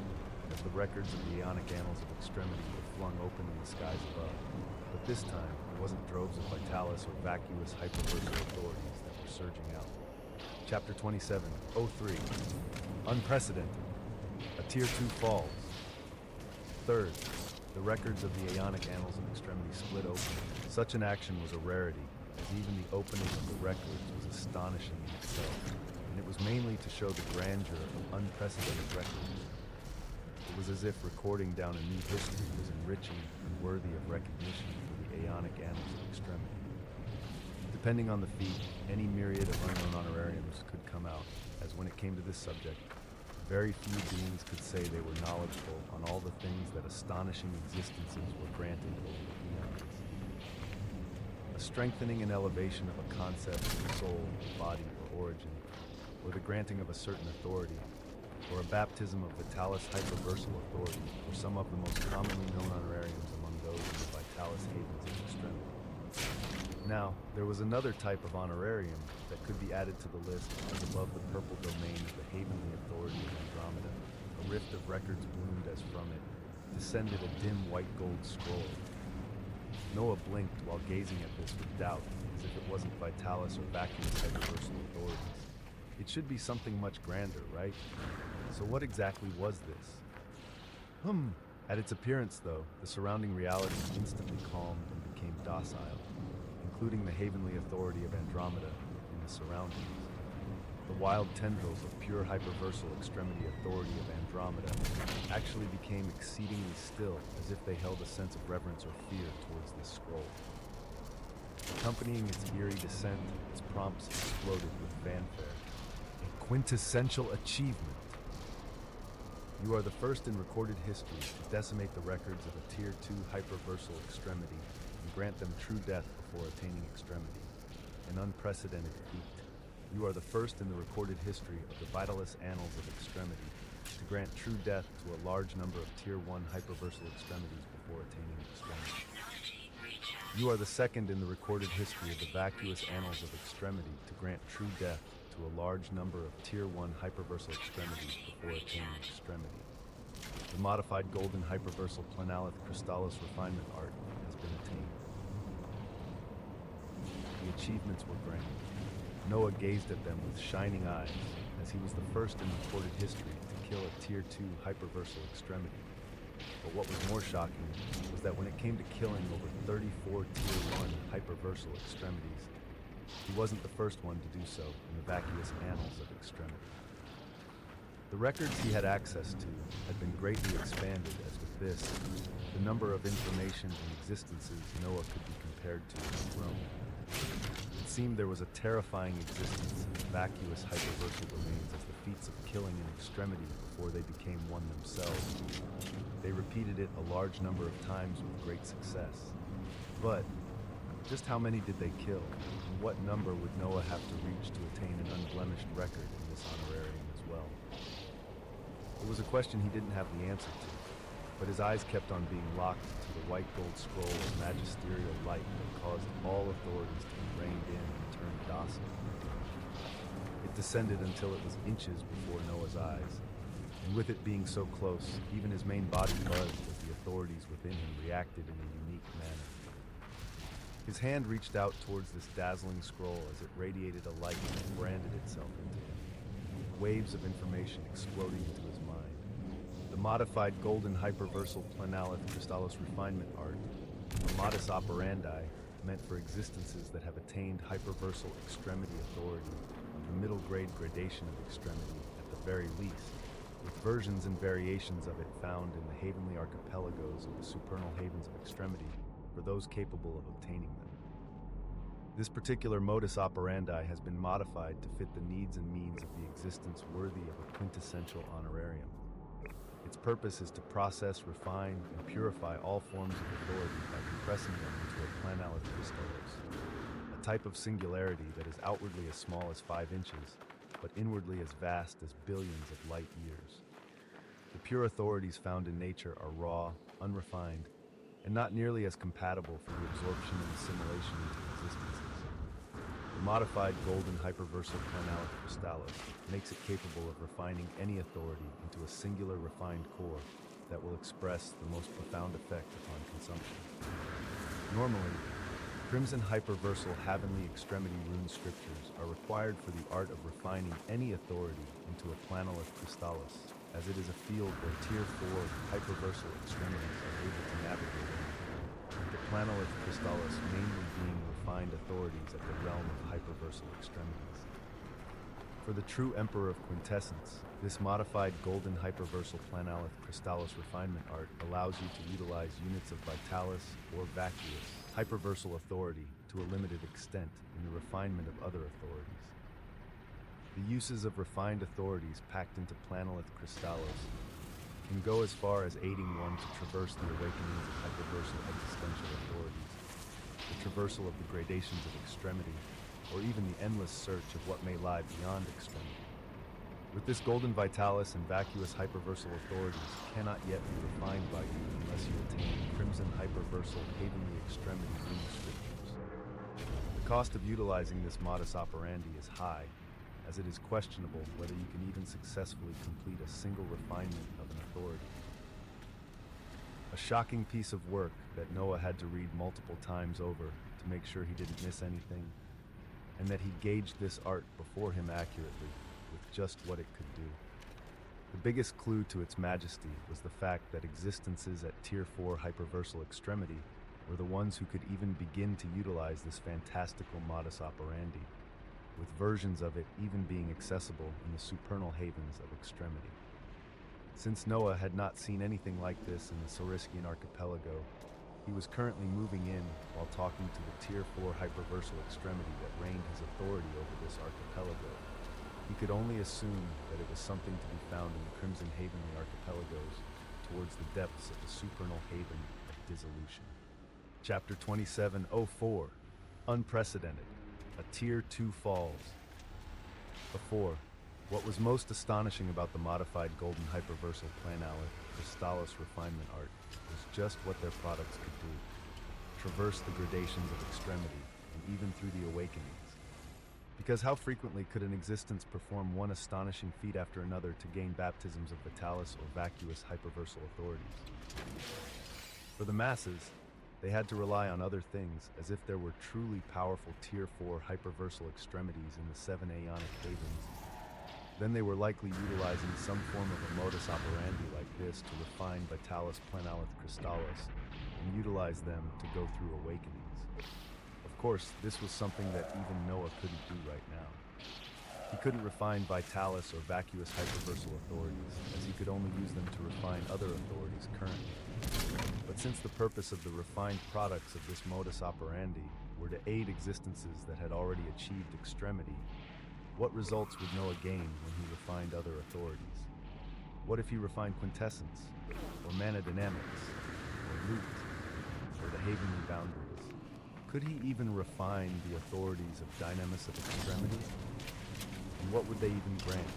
S1: as the records of the Aeonic Annals of Extremity were flung open in the skies above. But this time, it wasn't droves of Vitalis or vacuous hyperversal authorities that were surging out. Chapter 27, 03. Unprecedented. A Tier 2 falls. Third, the records of the Aeonic Annals of Extremity split open. Such an action was a rarity, as even the opening of the records was astonishing in itself, and it was mainly to show the grandeur of unprecedented records. It was as if recording down a new history was enriching and worthy of recognition for the Aeonic Annals of Extremity. Depending on the feat, any myriad of unknown honorariums could come out, as when it came to this subject, very few beings could say they were knowledgeable on all the things that astonishing existences were granted over the eons. A strengthening and elevation of a concept of soul, body, or origin, or the granting of a certain authority, or a baptism of Vitalis hyperversal authority, were some of the most commonly known honorariums among those in the Vitalis havens of extremity. Now, there was another type of honorarium that could be added to the list as above the purple domain of the Havenly Authority of Andromeda. A rift of records bloomed as from it descended a dim white gold scroll. Noah blinked while gazing at this with doubt, as if it wasn't Vitalis or vacuous hyperversal authorities. It should be something much grander, right? So what exactly was this? At its appearance, though, the surrounding reality instantly calmed and became docile, including the Havenly Authority of Andromeda in the surroundings. The wild tendrils of pure hyperversal extremity authority of Andromeda actually became exceedingly still, as if they held a sense of reverence or fear towards this scroll. Accompanying its eerie descent, its prompts exploded with fanfare. A quintessential achievement! You are the first in recorded history to decimate the records of a Tier 2 hyperversal extremity and grant them true death before attaining extremity. An unprecedented feat. You are the first in the recorded history of the Vitalis Annals of Extremity to grant true death to a large number of Tier 1 hyperversal extremities before attaining extremity. You are the second in the recorded history of the vacuous Annals of Extremity to grant true death to a large number of Tier 1 hyperversal extremities before attaining extremity. The modified golden hyperversal planalith crystallis refinement art has been attained. The achievements were granted. Noah gazed at them with shining eyes, as he was the first in recorded history to kill a Tier 2 hyperversal extremity. But what was more shocking was that when it came to killing over 34 Tier 1 hyperversal extremities, he wasn't the first one to do so in the vacuous annals of extremity. The records he had access to had been greatly expanded, as with this, the number of information and existences Noah could be compared to was grown. It seemed there was a terrifying existence in the vacuous hyperversal domains as the feats of killing an extremity before they became one themselves. They repeated it a large number of times with great success. But just how many did they kill, and what number would Noah have to reach to attain an unblemished record in this honorarium as well? It was a question he didn't have the answer to, but his eyes kept on being locked to the white gold scroll of magisterial light that caused all authorities to be reined in and turned docile. It descended until it was inches before Noah's eyes, and with it being so close, even his main body buzzed as the authorities within him reacted in a unique manner. His hand reached out towards this dazzling scroll as it radiated a light that branded itself into him, waves of information exploding into his mind. The modified golden hyperversal planalith crystallis refinement art, a modus operandi meant for existences that have attained hyperversal extremity authority of the middle grade gradation of extremity at the very least, with versions and variations of it found in the heavenly archipelagos of the supernal havens of extremity for those capable of obtaining them. This particular modus operandi has been modified to fit the needs and means of the existence worthy of a quintessential honorarium. Its purpose is to process, refine, and purify all forms of authority by compressing them into a planalith crystallos, a type of singularity that is outwardly as small as 5 inches, but inwardly as vast as billions of light years. The pure authorities found in nature are raw, unrefined, and not nearly as compatible for the absorption and assimilation into existences. The modified golden hyperversal planalith crystallis makes it capable of refining any authority into a singular refined core that will express the most profound effect upon consumption. Normally, crimson hyperversal heavenly extremity rune scriptures are required for the art of refining any authority into a planalith crystallis, as it is a field where Tier 4 hyperversal extremities are able to navigate in, with the planalith crystallis mainly being refined authorities at the realm of hyperversal extremities. For the true Emperor of Quintessence, this modified golden hyperversal planalith crystallis refinement art allows you to utilize units of vitalis or vacuous hyperversal authority to a limited extent in the refinement of other authorities. The uses of refined authorities packed into planalith crystallis can go as far as aiding one to traverse the awakenings of hyperversal existential authorities, the traversal of the gradations of extremity, or even the endless search of what may lie beyond extremity. With this golden vitalis and vacuous hyperversal authorities cannot yet be refined by you unless you attain crimson hyperversal heavenly extremity rune scriptures. The cost of utilizing this modus operandi is high, as it is questionable whether you can even successfully complete a single refinement of an authority. A shocking piece of work that Noah had to read multiple times over to make sure he didn't miss anything, and that he gauged this art before him accurately with just what it could do. The biggest clue to its majesty was the fact that existences at Tier 4 hyperversal extremity were the ones who could even begin to utilize this fantastical modus operandi, with versions of it even being accessible in the supernal havens of extremity. Since Noah had not seen anything like this in the Saurischian archipelago, he was currently moving in while talking to the Tier 4 hyperversal extremity that reigned his authority over this archipelago. He could only assume that it was something to be found in the Crimson Havenly archipelagos towards the depths of the supernal haven of dissolution. Chapter 2704, Unprecedented. A Tier 2 falls. Before, what was most astonishing about the modified golden hyperversal planalith crystallis refinement art was just what their products could do. Traverse the gradations of extremity, and even through the awakenings. Because how frequently could an existence perform one astonishing feat after another to gain baptisms of vitalis or vacuous hyperversal authorities? For the masses, they had to rely on other things, as if there were truly powerful Tier 4 hyperversal extremities in the 7 Aeonic havens. Then they were likely utilizing some form of a modus operandi like this to refine vitalis planalith crystallis and utilize them to go through awakenings. Of course, this was something that even Noah couldn't do right now. He couldn't refine vitalis or vacuous hyperversal authorities, as he could only use them to refine other authorities currently. But since the purpose of the refined products of this modus operandi were to aid existences that had already achieved extremity, what results would Noah gain when he refined other authorities? What if he refined quintessence, or manodynamics, or loot, or the havenly boundaries? Could he even refine the authorities of dynamis of extremity? And what would they even grant?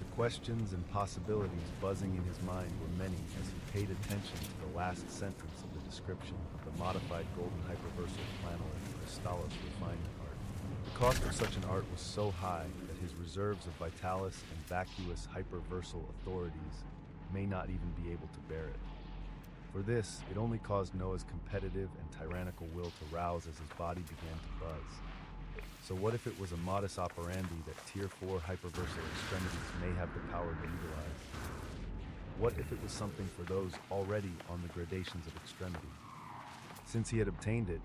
S1: The Questions and possibilities buzzing in his mind were many as he paid attention to the last sentence of the description of the modified golden hyperversal flannel crystallos refinement art. The cost of such an art was so high that his reserves of vitalis and vacuous hyperversal authorities may not even be able to bear it. For this, it only caused Noah's competitive and tyrannical will to rouse as his body began to buzz. So what if it was a modus operandi that Tier 4 hyperversal extremities may have the power to utilize? What if it was something for those already on the gradations of extremity? Since he had obtained it,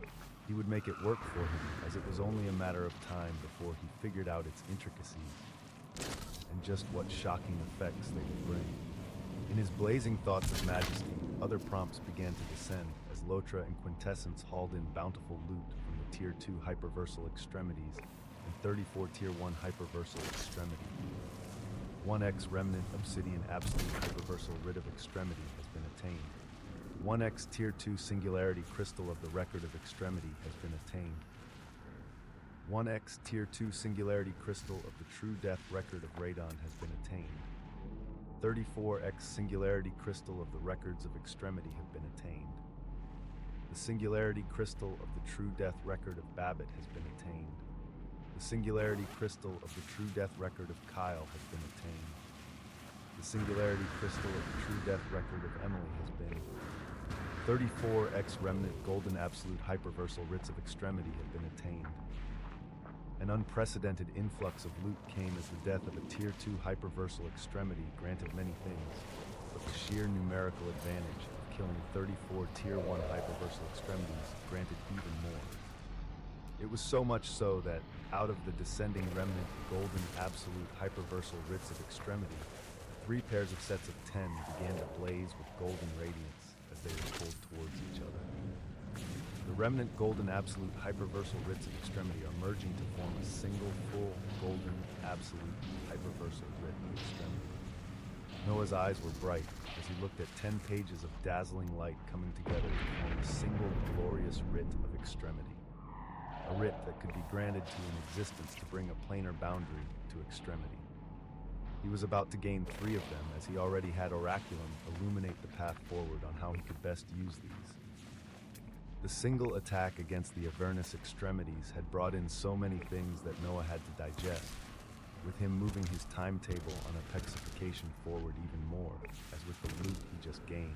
S1: he would make it work for him, as it was only a matter of time before he figured out its intricacies and just what shocking effects they would bring. In his blazing thoughts of majesty, other prompts began to descend as Lotra and Quintessence hauled in bountiful loot from the Tier 2 hyperversal extremities and 34 Tier 1 hyperversal extremity. 1x remnant obsidian absolute hyperversal writ of extremity has been attained. 1x Tier 2 singularity crystal of the record of extremity has been attained. 1x Tier 2 singularity crystal of the true death record of radon has been attained. 34x singularity crystal of the records of extremity have been attained. The singularity crystal of the true death record of Babbitt has been attained. The singularity crystal of the true death record of Kyle has been attained. The singularity crystal of the true death record of Emily has been. 34x remnant golden absolute hyperversal writs of extremity have been attained. An unprecedented influx of loot came as the death of a Tier 2 hyperversal extremity granted many things, but the sheer numerical advantage of killing 34 Tier 1 hyperversal extremities granted even more. It was so much so that, out of the descending remnant golden absolute hyperversal writs of extremity, 3 pairs of sets of 10 began to blaze with golden radiance as they were pulled towards each other. The remnant golden absolute hyperversal writs of extremity are merging to form a single full golden absolute hyperversal writ of extremity. Noah's eyes were bright as he looked at 10 pages of dazzling light coming together to form a single glorious writ of extremity. A writ that could be granted to an existence to bring a planar boundary to extremity. He was about to gain 3 of them as he already had Oraculum illuminate the path forward on how he could best use these. The single attack against the Avernus extremities had brought in so many things that Noah had to digest, with him moving his timetable on apexification forward even more, as with the loot he just gained.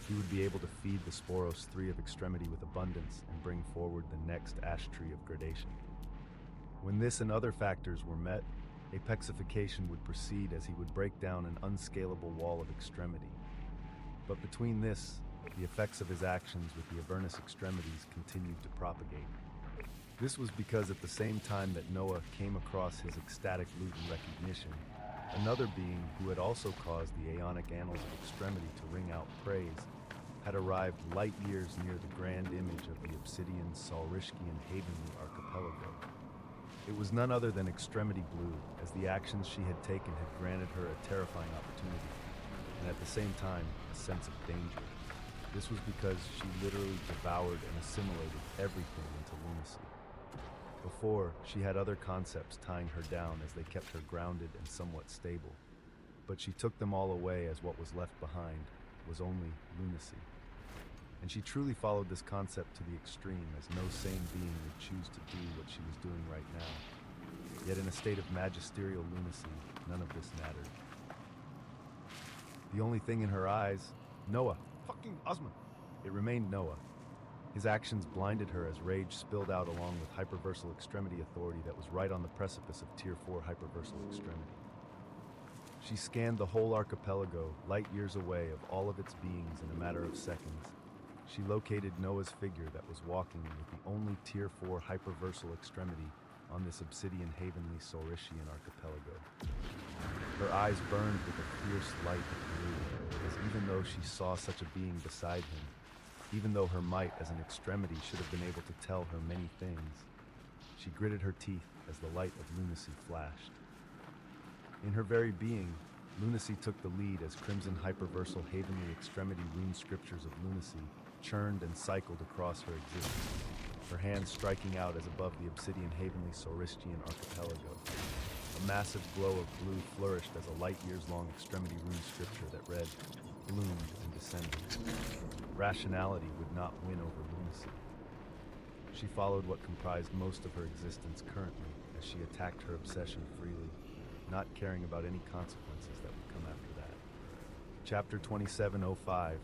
S1: He would be able to feed the Sporos 3 of extremity with abundance and bring forward the next ash tree of gradation. When this and other factors were met, apexification would proceed as he would break down an unscalable wall of extremity. But between this, the effects of his actions with the Avernus extremities continued to propagate. This was because at the same time that Noah came across his ecstatic loot and recognition, another being who had also caused the Aeonic annals of extremity to ring out praise had arrived light years near the grand image of the Obsidian, Saurishkian, Havenly archipelago. It was none other than Extremity Blue, as the actions she had taken had granted her a terrifying opportunity, and at the same time, a sense of danger. This was because she literally devoured and assimilated everything into lunacy. Before, she had other concepts tying her down as they kept her grounded and somewhat stable, but she took them all away as what was left behind was only lunacy. And she truly followed this concept to the extreme, as no sane being would choose to do what she was doing right now. Yet in a state of magisterial lunacy, none of this mattered. The only thing in her eyes, Noah, fucking Osman! It remained Noah. His actions blinded her as rage spilled out along with hyperversal extremity authority that was right on the precipice of Tier 4 hyperversal extremity. She scanned the whole archipelago, light years away of all of its beings in a matter of seconds. She located Noah's figure that was walking with the only Tier 4 hyperversal extremity on this obsidian Havenly Saurischian archipelago. Her eyes burned with a fierce light of blue, as even though she saw such a being beside him, even though her might as an extremity should have been able to tell her many things, she gritted her teeth as the light of lunacy flashed. In her very being, lunacy took the lead as crimson hyperversal Havenly extremity rune scriptures of lunacy churned and cycled across her existence, her hands striking out as above the obsidian Havenly Saurischian archipelago. A massive glow of blue flourished as a light-years-long extremity rune scripture that read, bloomed and descended. Rationality would not win over lunacy. She followed what comprised most of her existence currently as she attacked her obsession freely, not caring about any consequences that would come after that. Chapter 2705,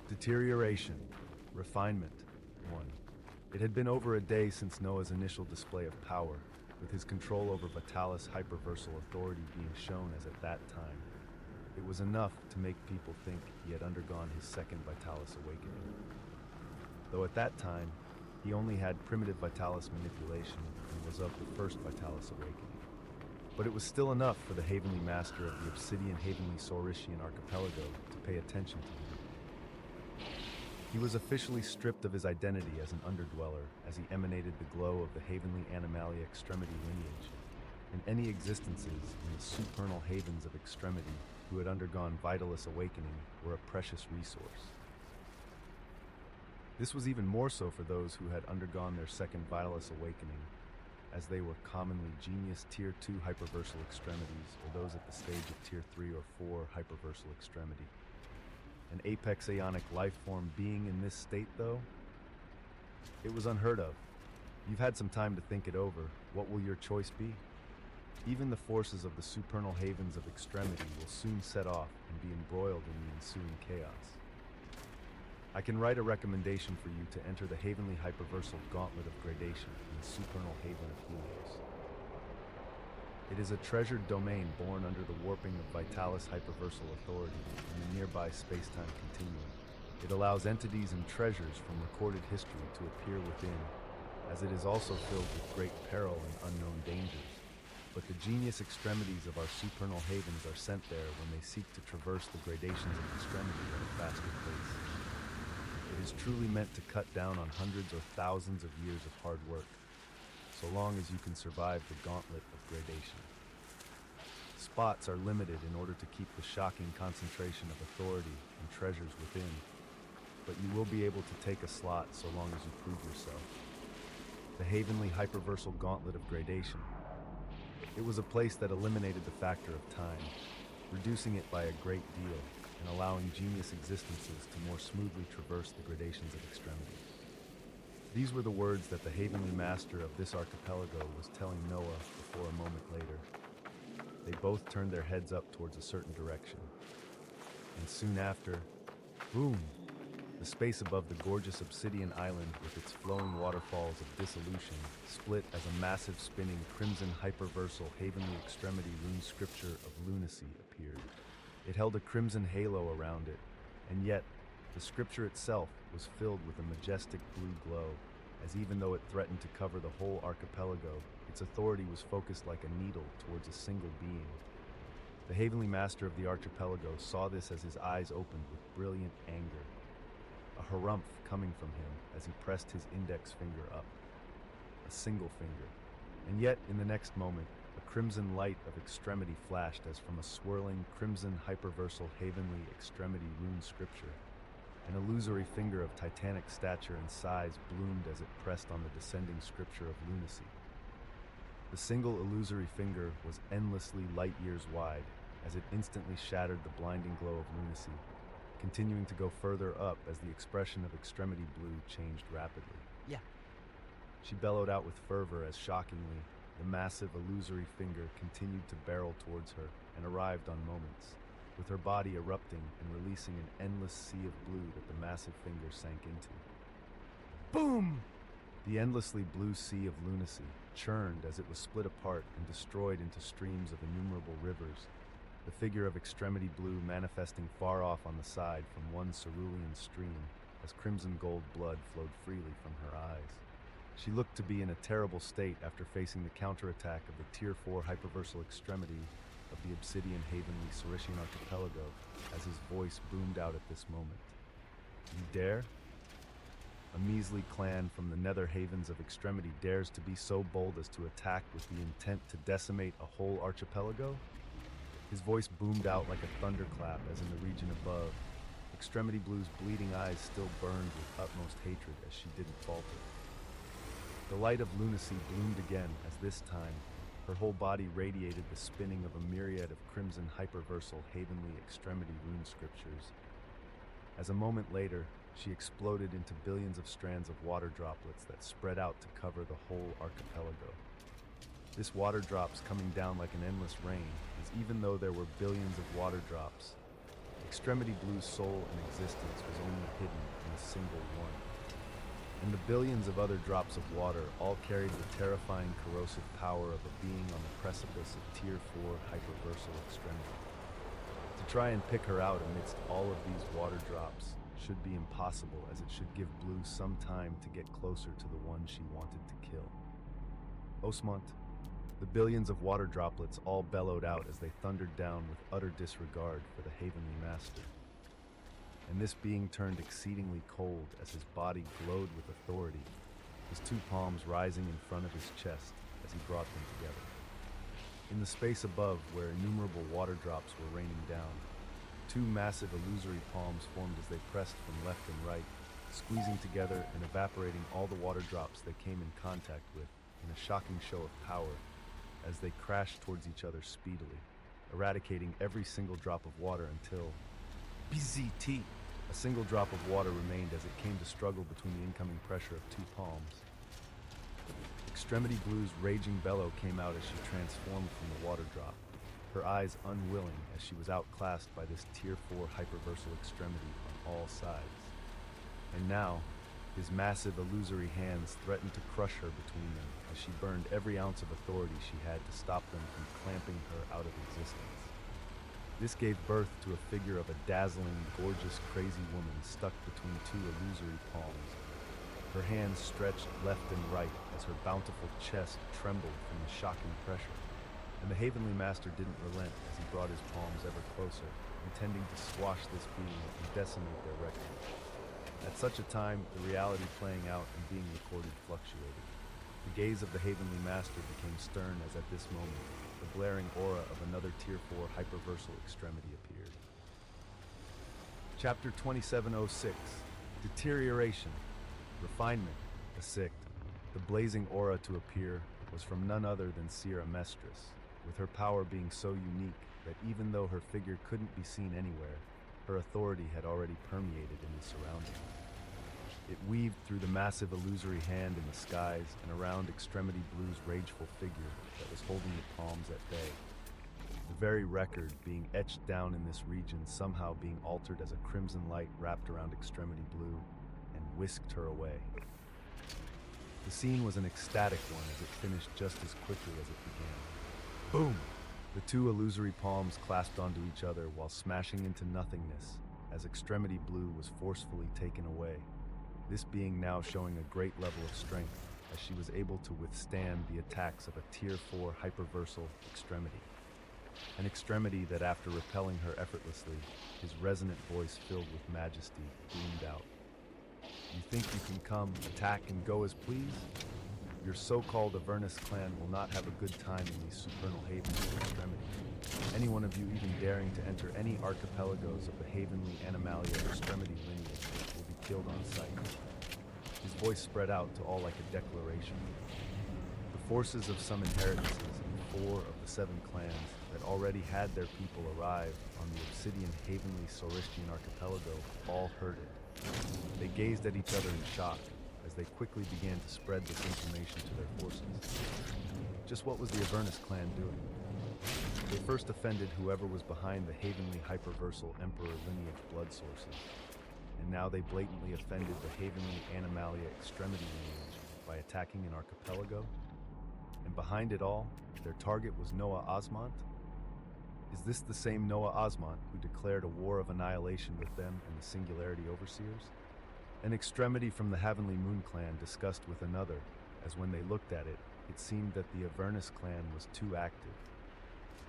S1: Deterioration, Refinement 1. It had been over a day since Noah's initial display of power, with his control over Vitalis' hyperversal authority being shown as at that time. It was enough to make people think he had undergone his second Vitalis awakening. Though at that time, he only had primitive Vitalis manipulation and was of the first Vitalis awakening. But it was still enough for the Heavenly Master of the Obsidian Heavenly Saurischian Archipelago to pay attention to him. He was officially stripped of his identity as an underdweller as he emanated the glow of the Heavenly Animalia Extremity lineage, and any existences in the supernal havens of extremity who had undergone Vitalis awakening were a precious resource. This was even more so for those who had undergone their second Vitalis awakening, as they were commonly genius Tier 2 hyperversal extremities or those at the stage of Tier 3 or 4 hyperversal extremity. An apex aeonic life form being in this state, though? It was unheard of. You've had some time to think it over. What will your choice be? Even the forces of the supernal havens of extremity will soon set off and be embroiled in the ensuing chaos. I can write a recommendation for you to enter the Heavenly Hyperversal Gauntlet of Gradation in the Supernal Haven of Helios. It is a treasured domain born under the warping of Vitalis Hyperversal Authority in the nearby space-time continuum. It allows entities and treasures from recorded history to appear within, as it is also filled with great peril and unknown dangers. But the genius extremities of our supernal havens are sent there when they seek to traverse the gradations of extremity at a faster pace. It is truly meant to cut down on hundreds or thousands of years of hard work, so long as you can survive the gauntlet of gradation. Spots are limited in order to keep the shocking concentration of authority and treasures within, but you will be able to take a slot so long as you prove yourself. The Heavenly Hyperversal Gauntlet of Gradation. It was a place that eliminated the factor of time, reducing it by a great deal, and allowing genius existences to more smoothly traverse the gradations of extremity. These were the words that the Heavenly Master of this archipelago was telling Noah before a moment later. They both turned their heads up towards a certain direction. And soon after, boom! The space above the gorgeous obsidian island with its flowing waterfalls of dissolution split as a massive spinning crimson hyperversal Heavenly Extremity rune scripture of lunacy appeared. It held a crimson halo around it, and yet the scripture itself was filled with a majestic blue glow, as even though it threatened to cover the whole archipelago, its authority was focused like a needle towards a single being. The Heavenly Master of the archipelago saw this as his eyes opened with brilliant anger, a harumph coming from him as he pressed his index finger up, a single finger, and yet in the next moment, a crimson light of extremity flashed as from a swirling crimson hyperversal Heavenly Extremity rune scripture. An illusory finger of titanic stature and size bloomed as it pressed on the descending scripture of lunacy. The single illusory finger was endlessly light years wide as it instantly shattered the blinding glow of lunacy, continuing to go further up as the expression of extremity blue changed rapidly.
S2: Yeah.
S1: She bellowed out with fervor as, shockingly, the massive illusory finger continued to barrel towards her and arrived on moments, with her body erupting and releasing an endless sea of blue that the massive finger sank into. Boom! The endlessly blue sea of lunacy churned as it was split apart and destroyed into streams of innumerable rivers, the figure of extremity blue manifesting far off on the side from one cerulean stream as crimson gold blood flowed freely from her eyes. She looked to be in a terrible state after facing the counterattack of the Tier 4 hyperversal extremity of the Obsidian Heavenly Saurischian Archipelago as his voice boomed out at this moment. You dare? A measly clan from the nether havens of extremity dares to be so bold as to attack with the intent to decimate a whole archipelago? His voice boomed out like a thunderclap as in the region above. Extremity Blue's bleeding eyes still burned with utmost hatred as she didn't falter. The light of lunacy bloomed again as this time, Her whole body radiated the spinning of a myriad of crimson hyperversal heavenly extremity rune scriptures. As a moment later, she exploded into billions of strands of water droplets that spread out to cover the whole archipelago. This water drops coming down like an endless rain, as even though there were billions of water drops, Extremity Blue's soul and existence was only hidden in a single one. And the billions of other drops of water all carried the terrifying corrosive power of a being on the precipice of Tier 4 hyperversal extremity. To try and pick her out amidst all of these water drops should be impossible, as it should give Blue some time to get closer to the one she wanted to kill. Osmont, the billions of water droplets all bellowed out as they thundered down with utter disregard for the Heavenly Master. And this being turned exceedingly cold as his body glowed with authority, his two palms rising in front of his chest as he brought them together. In the space above, where innumerable water drops were raining down, two massive illusory palms formed as they pressed from left and right, squeezing together and evaporating all the water drops they came in contact with in a shocking show of power as they crashed towards each other speedily, eradicating every single drop of water until BZT. A single drop of water remained as it came to struggle between the incoming pressure of two palms. Extremity Blue's raging bellow came out as she transformed from the water drop, her eyes unwilling as she was outclassed by this Tier 4 hyperversal extremity on all sides. And now, his massive illusory hands threatened to crush her between them as she burned every ounce of authority she had to stop them from clamping her out of existence. This gave birth to a figure of a dazzling, gorgeous, crazy woman stuck between two illusory palms. Her hands stretched left and right as her bountiful chest trembled from the shocking pressure. And the Heavenly Master didn't relent as he brought his palms ever closer, intending to squash this being and decimate their refuge. At such a time, the reality playing out and being recorded fluctuated. The gaze of the Heavenly Master became stern as at this moment, the blaring aura of another Tier 4 hyperversal extremity appeared. Chapter 2706, Deterioration, Refinement, a sict. The blazing aura to appear was from none other than Sierra Mestris, with her power being so unique that even though her figure couldn't be seen anywhere, her authority had already permeated in the surroundings. It weaved through the massive illusory hand in the skies and around Extremity Blue's rageful figure that was holding the palms at bay. The very record being etched down in this region somehow being altered as a crimson light wrapped around Extremity Blue and whisked her away. The scene was an ecstatic one as it finished just as quickly as it began. Boom! The two illusory palms clasped onto each other while smashing into nothingness as Extremity Blue was forcefully taken away, this being now showing a great level of strength as she was able to withstand the attacks of a Tier 4 hyperversal extremity. An extremity that, after repelling her effortlessly, his resonant voice filled with majesty boomed out. You think you can come, attack, and go as please? Your so-called Avernus clan will not have a good time in these supernal havens of extremity. Any one of you even daring to enter any archipelagos of the Havenly Animalia extremity lineage will be killed on sight. His voice spread out to all like a declaration. The forces of some inheritances in 4 of the 7 clans that already had their people arrive on the obsidian Havenly Sauristian archipelago all heard it. They gazed at each other in shock as they quickly began to spread this information to their forces. Just what was the Avernus clan doing? They first offended whoever was behind the Havenly hyperversal Emperor lineage blood sources, and now they blatantly offended the Havenly Animalia extremity lineage by attacking an archipelago? And behind it all, their target was Noah Osmont? Is this the same Noah Osmont who declared a war of annihilation with them and the Singularity Overseers? An extremity from the Heavenly Moon clan discussed with another, as when they looked at it, it seemed that the Avernus clan was too active.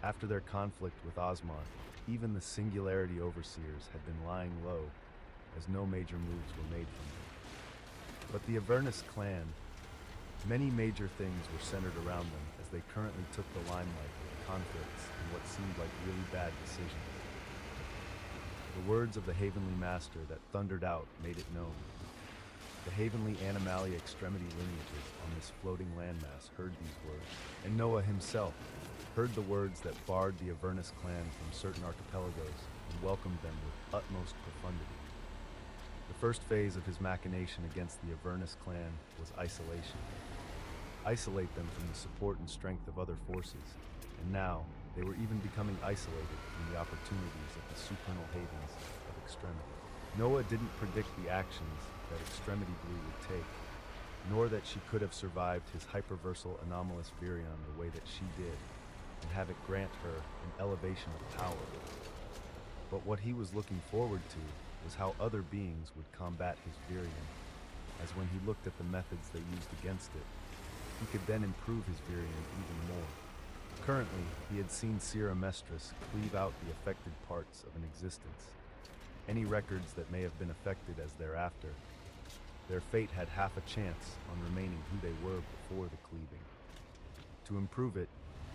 S1: After their conflict with Osmont, even the Singularity Overseers had been lying low, as no major moves were made from them. But the Avernus clan, many major things were centered around them as they currently took the limelight with conflicts and what seemed like really bad decisions. The words of the Heavenly Master that thundered out made it known. The Havenly Animalia extremity lineages on this floating landmass heard these words, and Noah himself heard the words that barred the Avernus clan from certain archipelagos and welcomed them with utmost profundity. The first phase of his machination against the Avernus clan was isolation. Isolate them from the support and strength of other forces, and now they were even becoming isolated from the opportunities of the supernal havens of Extremity. Noah didn't predict the actions that Extremity Blue would take, nor that she could have survived his hyperversal anomalous virion the way that she did, and have it grant her an elevation of power. But what he was looking forward to was how other beings would combat his virion, as when he looked at the methods they used against it, he could then improve his virion even more. Currently, he had seen Sierra Mestris cleave out the affected parts of an existence. Any records that may have been affected as thereafter, their fate had half a chance on remaining who they were before the cleaving. To improve it,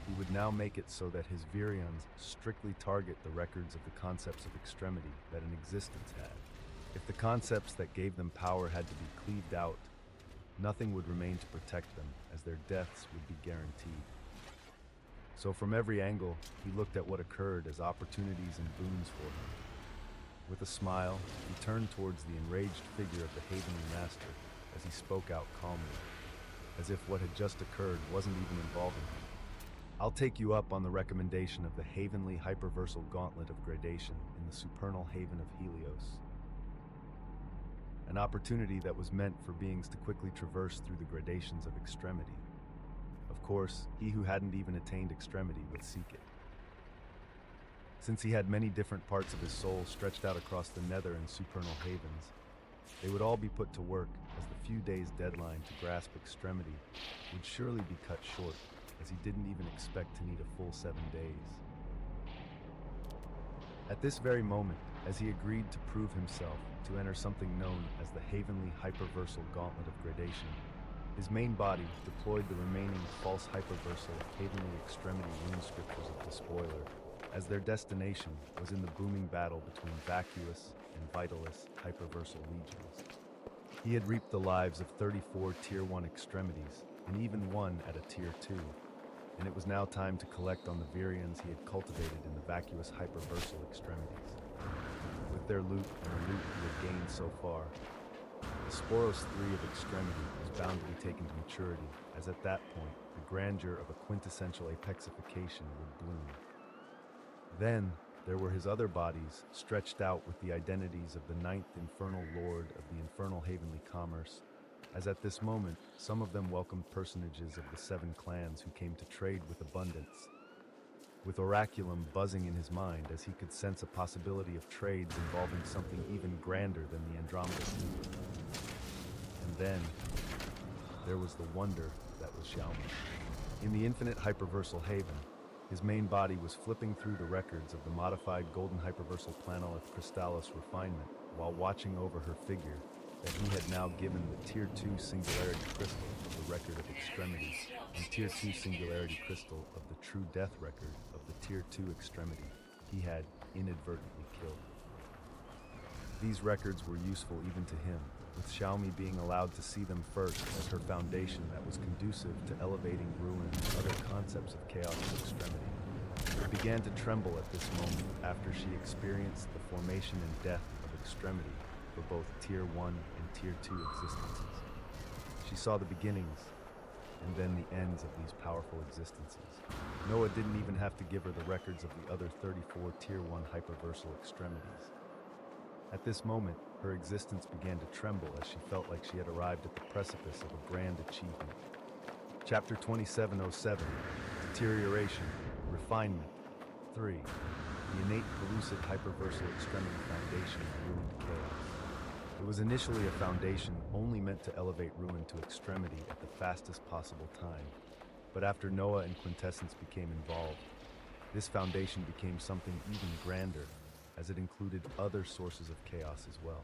S1: he would now make it so that his virions strictly target the records of the concepts of extremity that an existence had. If the concepts that gave them power had to be cleaved out, nothing would remain to protect them, as their deaths would be guaranteed. So from every angle, he looked at what occurred as opportunities and boons for him. With a smile, he turned towards the enraged figure of the Havenly Master as he spoke out calmly, as if what had just occurred wasn't even involving him. I'll take you up on the recommendation of the Havenly Hyperversal Gauntlet of Gradation in the supernal haven of Helios. An opportunity that was meant for beings to quickly traverse through the gradations of extremity. Of course, he who hadn't even attained extremity would seek it. Since he had many different parts of his soul stretched out across the nether and supernal havens, they would all be put to work, as the few days deadline to grasp extremity would surely be cut short, as he didn't even expect to need a full 7 days. At this very moment, as he agreed to prove himself to enter something known as the Havenly Hyperversal Gauntlet of Gradation, his main body deployed the remaining false hyperversal Havenly Extremity rune scriptures of the Spoiler, as their destination was in the booming battle between vacuous and vitalous hyperversal legions. He had reaped the lives of 34 Tier 1 extremities, and even one at a Tier 2, and it was now time to collect on the virions he had cultivated in the vacuous hyperversal extremities. With their loot and the loot he had gained so far, the Sporos 3 of Extremity was bound to be taken to maturity, as at that point, the grandeur of a quintessential apexification would bloom. Then, there were his other bodies, stretched out with the identities of the 9th Infernal Lord of the Infernal Havenly Commerce, as at this moment, some of them welcomed personages of the 7 clans who came to trade with abundance, with Oraculum buzzing in his mind as he could sense a possibility of trades involving something even grander than the Andromeda Fleet. And then, there was the wonder that was Xiaomi. In the infinite hyperversal haven, his main body was flipping through the records of the modified golden hyperversal planolith Crystallis refinement while watching over her figure that he had now given the Tier 2 Singularity Crystal of the Record of Extremity and Tier 2 Singularity Crystal of the True Death Record of the Tier 2 Extremity he had inadvertently killed. These records were useful even to him, with Xiaomi being allowed to see them first as her foundation that was conducive to elevating ruin and other concepts of chaos and extremity. It began to tremble at this moment after she experienced the formation and death of extremity for both Tier 1 and Tier 2 existences. She saw the beginnings and then the ends of these powerful existences. Noah didn't even have to give her the records of the other 34 Tier 1 hyperversal extremities. At this moment, her existence began to tremble as she felt like she had arrived at the precipice of a grand achievement. Chapter 2707, Deterioration, Refinement, 3. The innate pellucid hyperversal extremity foundation of ruined chaos. It was initially a foundation only meant to elevate ruin to extremity at the fastest possible time, but after Noah and Quintessence became involved, this foundation became something even grander, as it included other sources of chaos as well.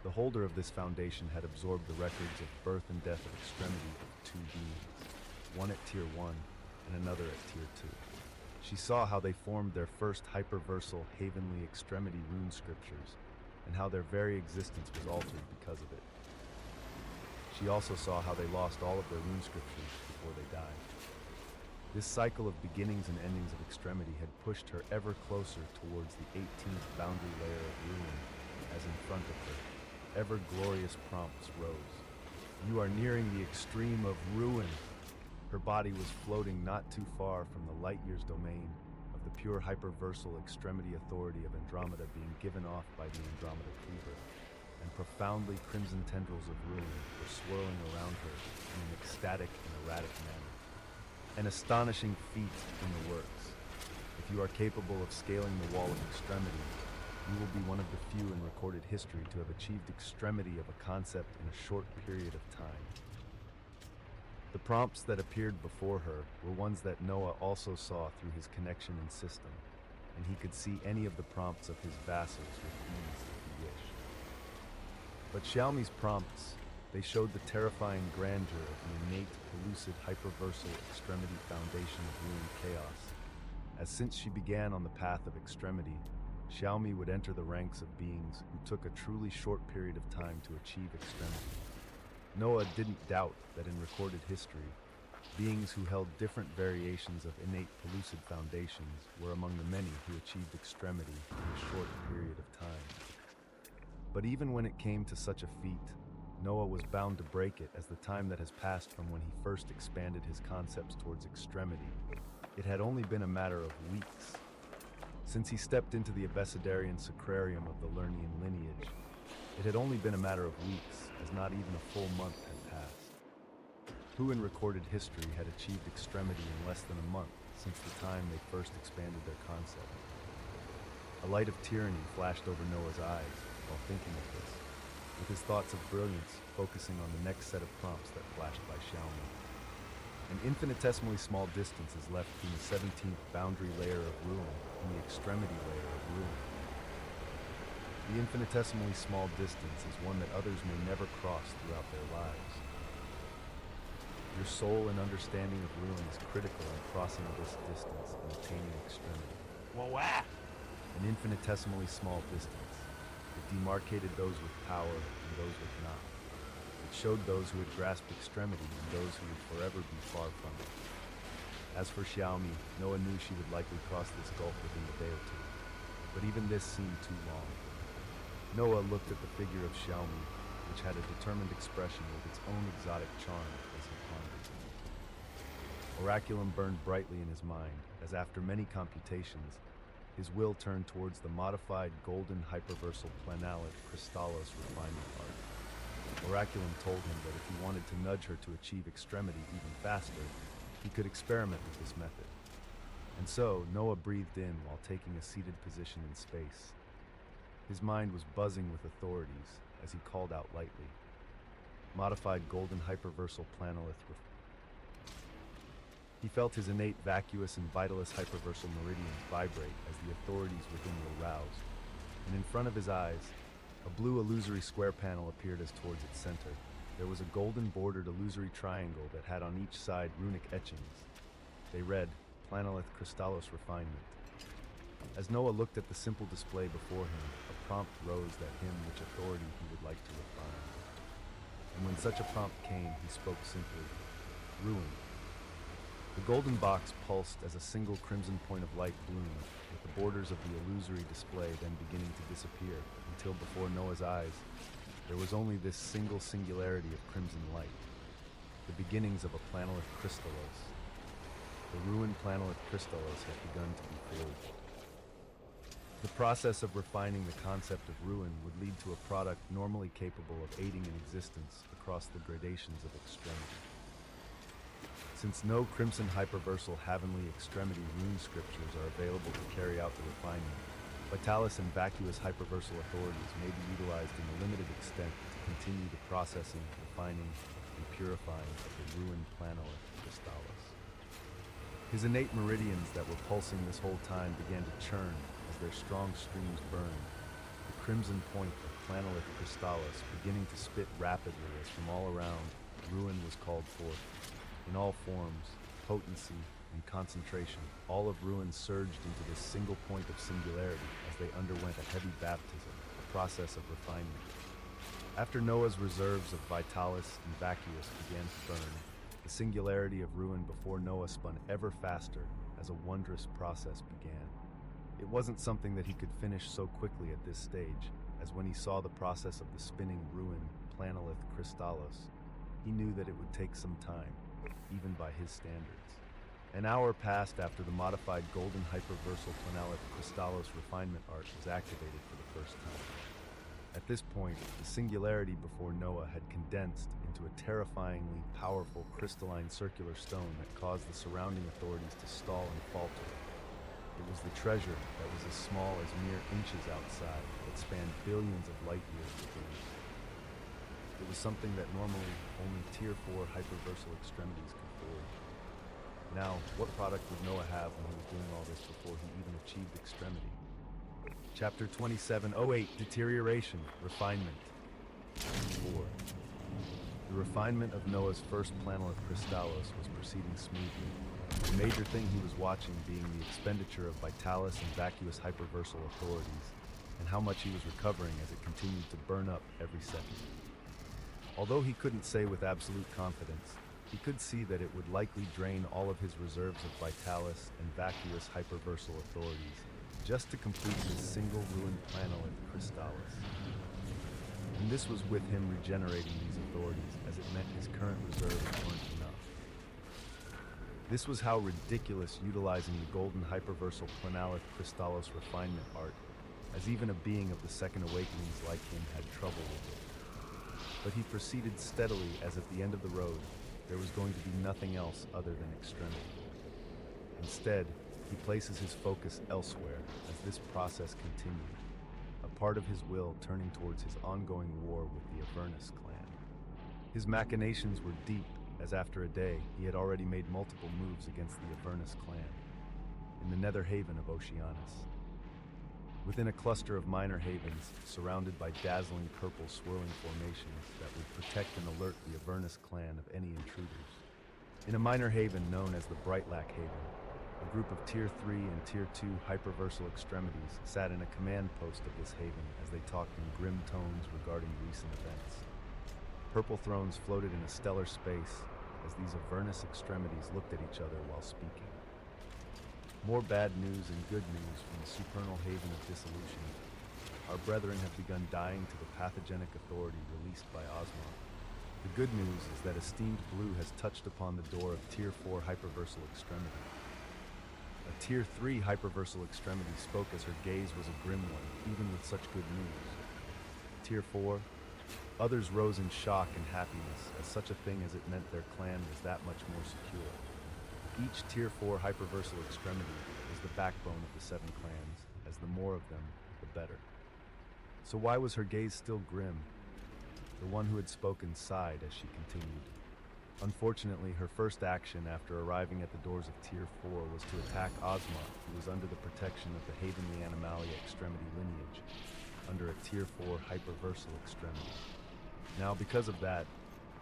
S1: The holder of this foundation had absorbed the records of birth and death of extremity of 2 beings, one at Tier 1 and another at Tier 2. She saw how they formed their first hyperversal Havenly Extremity rune scriptures, and how their very existence was altered because of it. she also saw how they lost all of their rune scriptures before they died. This cycle of beginnings and endings of extremity had pushed her ever closer towards the 18th boundary layer of ruin, as in front of her, ever glorious prompts rose. You are nearing the extreme of ruin. Her body was floating not too far from the light years domain of the pure hyperversal extremity authority of Andromeda being given off by the Andromeda Cleaver, and profoundly crimson tendrils of ruin were swirling around her in an ecstatic and erratic manner. An astonishing feat in the works. If you are capable of scaling the wall of extremity, you will be one of the few in recorded history to have achieved extremity of a concept in a short period of time. The prompts that appeared before her were ones that Noah also saw through his connection and system, and he could see any of the prompts of his vassals with ease if he wished. But Xiaomi's prompts, they showed the terrifying grandeur of the innate, pellucid, hyperversal extremity foundation of ruined chaos, as since she began on the path of extremity, Xiaomi would enter the ranks of beings who took a truly short period of time to achieve extremity. Noah didn't doubt that in recorded history, beings who held different variations of innate pellucid foundations were among the many who achieved extremity in a short period of time. But even when it came to such a feat, Noah was bound to break it, as the time that has passed from when he first expanded his concepts towards extremity, it had only been a matter of weeks. Since he stepped into the Abecedarian sacrarium of the Lernian lineage, it had only been a matter of weeks, as not even a full month had passed. Who in recorded history had achieved extremity in less than a month since the time they first expanded their concept? A light of tyranny flashed over Noah's eyes while thinking of this, with his thoughts of brilliance focusing on the next set of prompts that flashed by Xiaomi. An infinitesimally small distance is left between the 17th boundary layer of ruin and the extremity layer of ruin. The infinitesimally small distance is one that others may never cross throughout their lives. Your soul and understanding of ruin is critical in crossing this distance and attaining extremity. An infinitesimally small distance. It demarcated those with power and those with not. It showed those who had grasped extremity and those who would forever be far from it. As for Xiaomi, Noah knew she would likely cross this gulf within a day or two, but even this seemed too long. Noah looked at the figure of Xiaomi, which had a determined expression with its own exotic charm as he pondered. Oraculum burned brightly in his mind, as after many computations, his will turned towards the modified golden hyperversal planalith crystallos refinement art. Oraculum told him that if he wanted to nudge her to achieve extremity even faster, he could experiment with this method. And so, Noah breathed in while taking a seated position in space. His mind was buzzing with authorities as he called out lightly. Modified golden hyperversal planalith. He felt his innate vacuous and vitalist hyperversal meridians vibrate as the authorities within were roused, and in front of his eyes, a blue illusory square panel appeared as towards its center. There was a golden-bordered illusory triangle that had on each side runic etchings. They read, Planalith Crystallos Refinement. As Noah looked at the simple display before him, a prompt rose at him which authority he would like to refine. And when such a prompt came, he spoke simply, Ruin. The golden box pulsed as a single crimson point of light bloomed, with the borders of the illusory display then beginning to disappear, until before Noah's eyes, there was only this single singularity of crimson light, the beginnings of a planalith crystallos. The ruined planalith crystallos had begun to be forged. The process of refining the concept of ruin would lead to a product normally capable of aiding in existence across the gradations of extremity. Since no crimson hyperversal heavenly extremity rune scriptures are available to carry out the refinement, vitalis and vacuous hyperversal authorities may be utilized in a limited extent to continue the processing, refining, and purifying of the ruined planalith crystallis. His innate meridians that were pulsing this whole time began to churn as their strong streams burned, the crimson point of planalith crystallis beginning to spit rapidly as from all around, ruin was called forth. In all forms, potency, and concentration, all of ruin surged into this single point of singularity as they underwent a heavy baptism, a process of refinement. After Noah's reserves of Vitalis and Vacuous began to burn, the singularity of ruin before Noah spun ever faster as a wondrous process began. It wasn't something that he could finish so quickly at this stage, as when he saw the process of the spinning ruin, Planolith Crystallos, he knew that it would take some time, even by his standards. An hour passed after the modified golden hyperversal Planolith Crystallos refinement art was activated for the first time. At this point, the singularity before Noah had condensed into a terrifyingly powerful crystalline circular stone that caused the surrounding authorities to stall and falter. It was the treasure that was as small as mere inches outside, that spanned billions of light years within. It was something that normally only Tier 4 hyperversal extremities could forge. Now, what product would Noah have when he was doing all this before he even achieved extremity? Chapter 2708, Deterioration, Refinement. 4. The refinement of Noah's first Planolith Crystallos was proceeding smoothly, the major thing he was watching being the expenditure of Vitalis and Vacuous hyperversal authorities, and how much he was recovering as it continued to burn up every second. Although he couldn't say with absolute confidence, he could see that it would likely drain all of his reserves of Vitalis and Vacuous hyperversal authorities just to complete his single ruined Planolith Crystallis. And this was with him regenerating these authorities, as it meant his current reserves weren't enough. This was how ridiculous utilizing the golden hyperversal Planolith Crystallos refinement art, as even a being of the Second Awakenings like him had trouble with it. But he proceeded steadily, as at the end of the road, there was going to be nothing else other than extremity. Instead, he places his focus elsewhere as this process continued, a part of his will turning towards his ongoing war with the Avernus clan. His machinations were deep, as after a day he had already made multiple moves against the Avernus clan, in the nether haven of Oceanus. Within a cluster of minor havens, surrounded by dazzling purple swirling formations that would protect and alert the Avernus clan of any intruders. In a minor haven known as the Brightlack Haven, a group of Tier 3 and Tier 2 hyperversal extremities sat in a command post of this haven as they talked in grim tones regarding recent events. Purple thrones floated in a stellar space as these Avernus extremities looked at each other while speaking. More bad news and good news from the supernal haven of dissolution. Our brethren have begun dying to the pathogenic authority released by Osmar. The good news is that esteemed Blue has touched upon the door of Tier 4 hyperversal extremity. A Tier 3 hyperversal extremity spoke as her gaze was a grim one, even with such good news. Tier 4. Others rose in shock and happiness, as such a thing as it meant their clan was that much more secure. Each Tier 4 hyperversal extremity is the backbone of the 7 clans, as the more of them, the better. So why was her gaze still grim? The one who had spoken sighed as she continued. Unfortunately, her first action after arriving at the doors of Tier 4 was to attack Osmar, who was under the protection of the Havenly Animalia extremity lineage, under a Tier 4 hyperversal extremity. Now, because of that,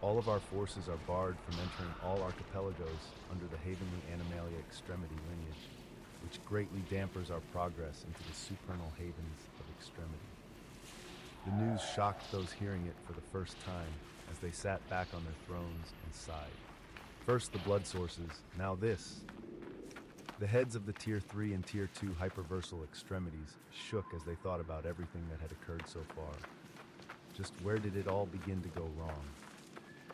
S1: all of our forces are barred from entering all archipelagos under the Havenly Animalia extremity lineage, which greatly dampers our progress into the supernal havens of extremity. The news shocked those hearing it for the first time, as they sat back on their thrones and sighed. First the blood sources, now this. The heads of the Tier 3 and Tier 2 hyperversal extremities shook as they thought about everything that had occurred so far. Just where did it all begin to go wrong?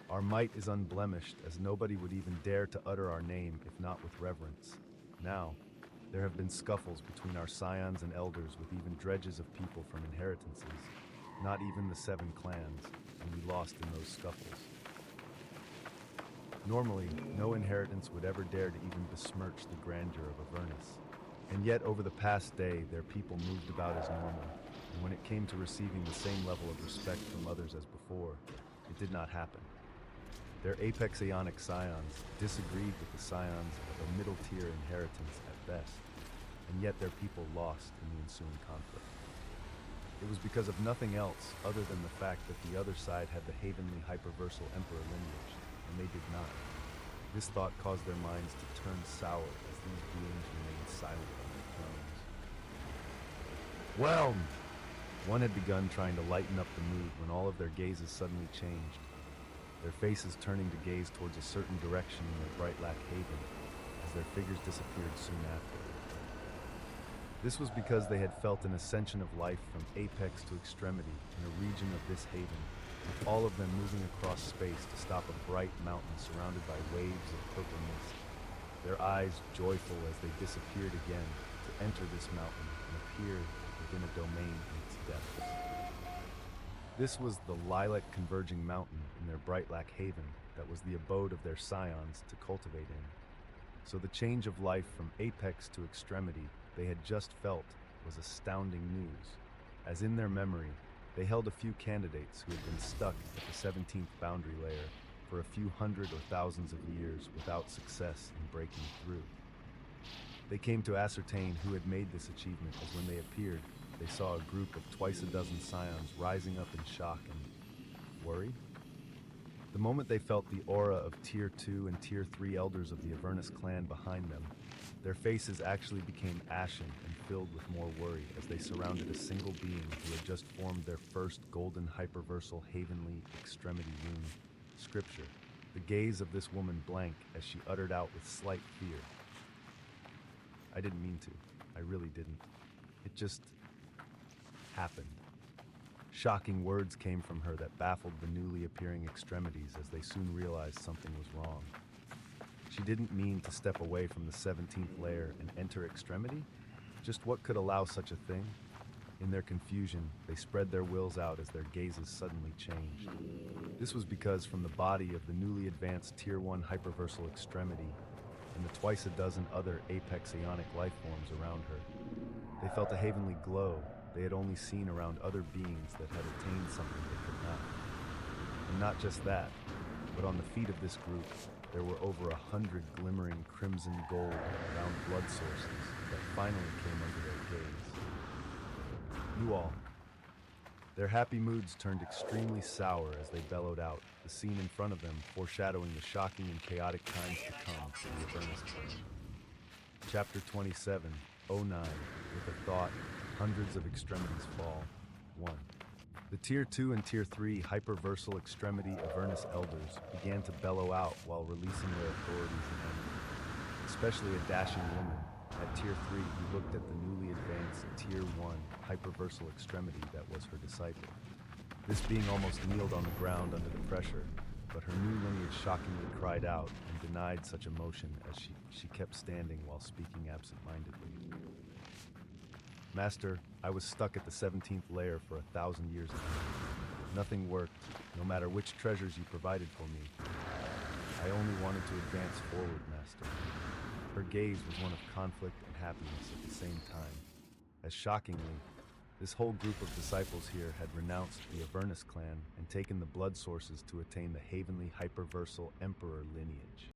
S1: Our might is unblemished, as nobody would even dare to utter our name if not with reverence. Now, there have been scuffles between our scions and elders with even dredges of people from inheritances, not even the 7 clans, and we lost in those scuffles. Normally, no inheritance would ever dare to even besmirch the grandeur of Avernus. And yet, over the past day, their people moved about as normal, and when it came to receiving the same level of respect from others as before, it did not happen. Their apex Aeonic scions disagreed with the scions of a middle-tier inheritance at best, and yet their people lost in the ensuing conflict. It was because of nothing else other than the fact that the other side had the Havenly hyperversal emperor lineage, and they did not. This thought caused their minds to turn sour as these beings remained silent on their thrones. Whelmed! One had begun trying to lighten up the mood when all of their gazes suddenly changed, their faces turning to gaze towards a certain direction in their bright lac haven, as their figures disappeared soon after. This was because they had felt an ascension of life from apex to extremity in a region of this haven, with all of them moving across space to stop a bright mountain surrounded by waves of purple mist, their eyes joyful as they disappeared again to enter this mountain and appear within a domain in its depths. This was the lilac converging mountain in their bright lac haven that was the abode of their scions to cultivate in. So the change of life from apex to extremity they had just felt was astounding news, as in their memory, they held a few candidates who had been stuck at the 17th boundary layer for a few hundred or thousands of years without success in breaking through. They came to ascertain who had made this achievement, as when they appeared, they saw a group of twice a dozen scions rising up in shock and worry. The moment they felt the aura of Tier 2 and Tier 3 elders of the Avernus clan behind them, their faces actually became ashen and filled with more worry as they surrounded a single being who had just formed their first golden hyperversal havenly extremity rune, Scripture. The gaze of this woman blank as she uttered out with slight fear. I didn't mean to. I really didn't. It just happened. Shocking words came from her that baffled the newly appearing extremities as they soon realized something was wrong. She didn't mean to step away from the 17th layer and enter extremity? Just what could allow such a thing? In their confusion, they spread their wills out as their gazes suddenly changed. This was because from the body of the newly advanced Tier 1 hyperversal extremity and the twice a dozen other apex ionic life forms around her, they felt a havenly glow they had only seen around other beings that had attained something they could not. And not just that, but on the feet of this group, there were over 100 glimmering crimson gold round blood sources that finally came under their gaze. You all. Their happy moods turned extremely sour as they bellowed out, the scene in front of them foreshadowing the shocking and chaotic times to come for the Avernus clan. Chapter 27, 09, with a thought, hundreds of extremities fall. 1. The Tier 2 and Tier 3 hyperversal extremity Avernus elders began to bellow out while releasing their authorities in anger, especially a dashing woman at Tier 3 who looked at the newly advanced Tier 1 hyperversal extremity that was her disciple. This being almost kneeled on the ground under the pressure, but her new lineage shockingly cried out and denied such emotion as she kept standing while speaking absent-mindedly. Master, I was stuck at the 17th layer for 1,000 years ago. Nothing worked, no matter which treasures you provided for me. I only wanted to advance forward, Master. Her gaze was one of conflict and happiness at the same time, as shockingly, this whole group of disciples here had renounced the Avernus clan and taken the blood sources to attain the havenly hyperversal emperor lineage.